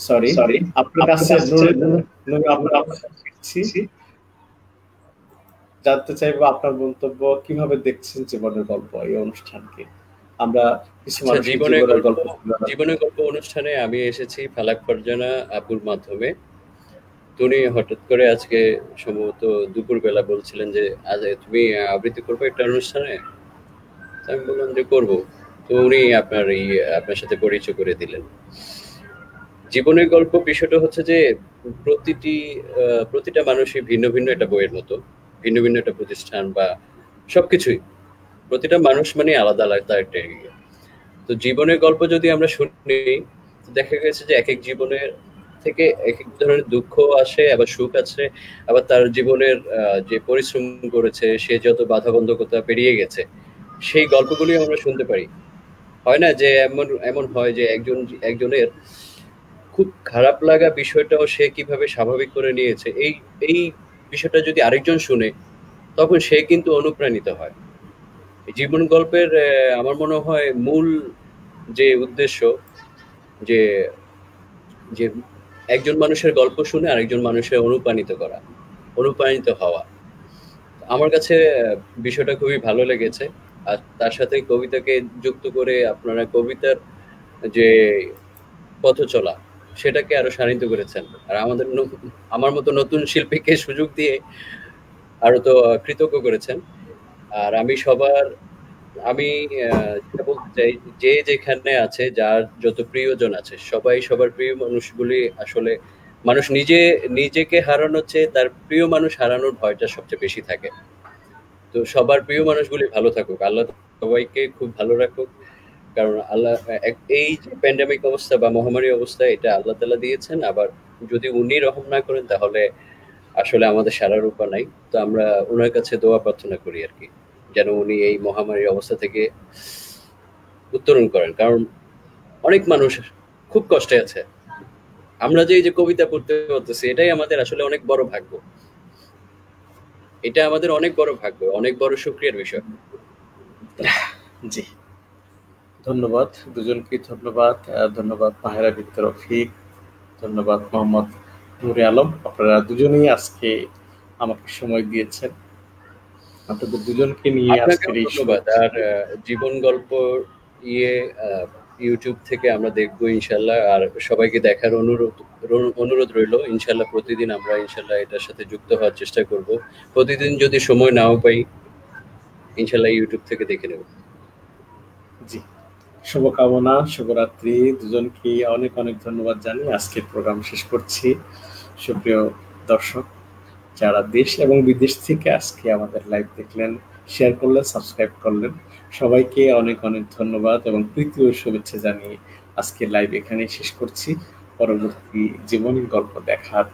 সরি, আপনার কাছে জানতে চাইবো আপনার মন্তব্য, কিভাবে দেখছেন জীবনের গল্প এই অনুষ্ঠানকে। আমরা কিছু মানুষের জীবনের গল্প অনুষ্ঠানে আমি এসেছি ফালাক ফারজানা আপুর মাধ্যমে। উনি হঠাৎ করে আজকে সম্ভবত দুপুরবেলা বলছিলেন যে আজ তুমি আবৃত্তি করবে একটা অনুষ্ঠানে। আমি বললাম যে করবো। তো উনি আপনার সাথে পরিচয় করে দিলেন। জীবনের গল্প বিষয়টা হচ্ছে যে প্রতিটা মানুষই ভিন্ন ভিন্ন একটা বইয়ের মতো, ভিন্ন ভিন্ন একটা প্রতিষ্ঠান বা সবকিছুই। প্রতিটা মানুষ মানে আলাদা আলাদা একটা এরিয়া। তো জীবনের গল্প যদি আমরা শুনি, দেখা গেছে যে এক এক জীবনের থেকে এক এক ধরনের দুঃখ আসে, আবার সুখ আছে, আবার তার জীবনের যে পরিশ্রম করেছে, সে যত বাধাবন্ধকতা পেরিয়ে গেছে, সেই গল্পগুলি আমরা শুনতে পারি। হয় না যে এমন হয় যে একজনের খুব খারাপ লাগা বিষয়টাও সে কিভাবে স্বাভাবিক করে নিয়েছে, এই এই বিষয়টা যদি আরেকজন শুনে তখন সে কিন্তু অনুপ্রাণিত হয়। এই জীবন গল্পের আমার মনে হয় মূল যে উদ্দেশ্য, যে যে একজন মানুষের গল্প শুনে আরেকজন মানুষের অনুপ্রাণিত হওয়া। আমার কাছে বিষয়টা খুবই ভালো লেগেছে। আর তার সাথে কবিতাকে যুক্ত করে আপনারা কবিতার যে পথ চলা সেটাকে আরো শানিত করেছেন। আর আমার মতো নতুন শিল্পীকে সুযোগ দিয়ে আরো তো কৃতজ্ঞ করেছেন। আর আমি যেটা বলতে চাই, যে যেখানে আছে, যার যত প্রিয়জন আছে, সবাই সবার প্রিয় মানুষগুলি আসলে, মানুষ নিজেকে হারানোর চেয়ে তার প্রিয় মানুষ হারানোর ভয়টা সবচেয়ে বেশি থাকে। তো সবার প্রিয় মানুষগুলি ভালো থাকুক, আল্লাহ সবাইকে খুব ভালো রাখুক। কারণ আল্লাহ এই যে প্যান্ডামিক অবস্থা বা মহামারী অবস্থা, এটা আল্লাহ তাআলা দিয়েছেন। আবার যদি উনি রহম না করেন তাহলে আসলে আমাদের সারার উপায় নাই। তো আমরা ওনার কাছে দোয়া প্রার্থনা করি আর কি, যেন উনি এই মহামারীর অবস্থা থেকে উত্তরণ করেন। কারণ অনেক মানুষ খুব কষ্টে আছে। আমরা যে এই যে কবিতা পড়তে পারতেছি, এটাই আমাদের আসলে অনেক বড় ভাগ্য। এটা আমাদের অনেক বড় ভাগ্য, অনেক বড় শুকরিয়ার বিষয়। জি, ধন্যবাদ দুজনকে, ধন্যবাদ। ধন্যবাদ মাহেরা বিনতে রফিক, ধন্যবাদ মোহাম্মদ নূরে আলম। আপনারা দুজনেই আজকে আমাকে সময় দিয়েছেন। আপনাদের দুজনকে নিয়ে আপনাকেও আজকের এই ধন্যবাদ। আর জীবন গল্প ইউটিউব থেকে আমরা দেখবো ইনশাল্লাহ। আর সবাইকে দেখার অনুরোধ রইল। ইনশাল্লাহ প্রতিদিন আমরা ইনশাল্লাহ এটার সাথে যুক্ত হওয়ার চেষ্টা করব। প্রতিদিন যদি সময় নাও পাই, ইনশাল্লাহ ইউটিউব থেকে দেখে নেব। জি, শুভকামনা, শুভরাত্রি। দুজনকে অনেক অনেক ধন্যবাদ জানিয়ে আজকের প্রোগ্রাম শেষ করছি। সুপ্রিয় দর্শক, যারা দেশ এবং বিদেশ থেকে আজকে আমাদের লাইভ দেখলেন, শেয়ার করলেন, সাবস্ক্রাইব করলেন, সবাইকে অনেক অনেক ধন্যবাদ এবং প্রীতি ও শুভেচ্ছা জানিয়ে আজকে লাইভ এখানেই শেষ করছি। পরবর্তী জীবনী গল্প দেখার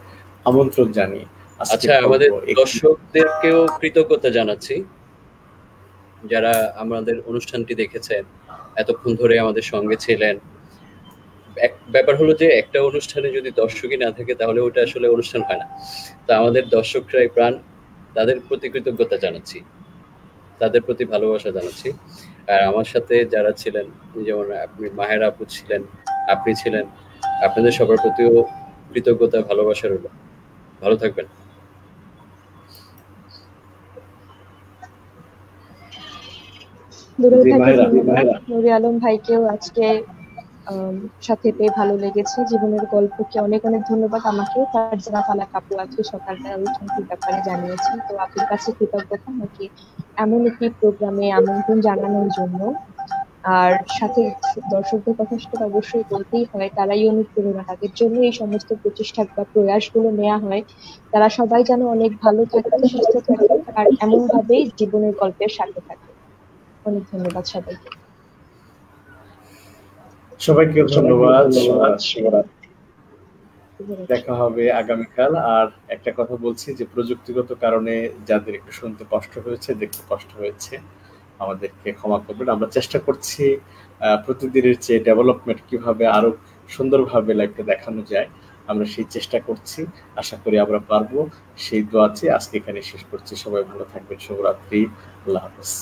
আমন্ত্রণ জানিয়ে আচ্ছা, আমাদের দর্শকদেরকেও কৃতজ্ঞতা জানাচ্ছি, যারা আমাদের অনুষ্ঠানটি দেখেছেন, এতক্ষণ ধরে আমাদের সঙ্গে ছিলেন। ব্যাপার হলো যে একটা অনুষ্ঠানে যদি দর্শকই না থাকে তাহলে ওটা আসলে অনুষ্ঠান হয় না। তো আমাদের দর্শকরাই প্রাণ, তাদের প্রতি কৃতজ্ঞতা জানাচ্ছি, তাদের প্রতি ভালোবাসা জানাচ্ছি। আর আমার সাথে যারা ছিলেন, যেমন আপনি মাহেরা আপু ছিলেন, আপনি ছিলেন, আপনাদের সবার প্রতিও কৃতজ্ঞতা, ভালোবাসা রইল। ভালো থাকবেন। নূরে আলম ভাইকেও আজকে সাথে পেয়ে ভালো লেগেছে। জীবনের গল্পকে অনেক অনেক ধন্যবাদ। আমাকেও তার জানা ফালা কাপু আছে সকালবেলা অনুষ্ঠানটির ব্যাপারে জানিয়েছেন। তো আপনার কাছে কৃতজ্ঞতা আমাকে এমন একটি প্রোগ্রামে আমন্ত্রণ জানানোর জন্য। আর সাথে দর্শকদের কথা সেটা অবশ্যই বলতেই হয়, তারাই অনুপ্রেরণা, তাদের জন্য এই সমস্ত প্রচেষ্টা বা প্রয়াসগুলো নেওয়া হয়। তারা সবাই যেন অনেক ভালো থাকে, সুস্থ থাকে, আর এমন ভাবেই জীবনের গল্পের সাথে থাকে। অনেক ধন্যবাদ সবাইকে। সবাইকে ধন্যবাদ। দেখা হবে আগামীকাল। আর একটা কথা বলছি যে প্রযুক্তিগত কারণে যাদের একটু শুনতে কষ্ট হয়েছে, দেখতে কষ্ট হয়েছে, আমাদেরকে ক্ষমা করবেন। আমরা চেষ্টা করছি প্রতিদিনের যে ডেভেলপমেন্ট কিভাবে আরো সুন্দরভাবে লাইভটা দেখানো যায়, আমরা সেই চেষ্টা করছি। আশা করি আমরা পারবো। সেই দোয়া চেয়ে আজকে এখানে শেষ করছি। সবাই ভালো থাকবেন। শুভরাত্রি। আল্লাহ হাফেজ।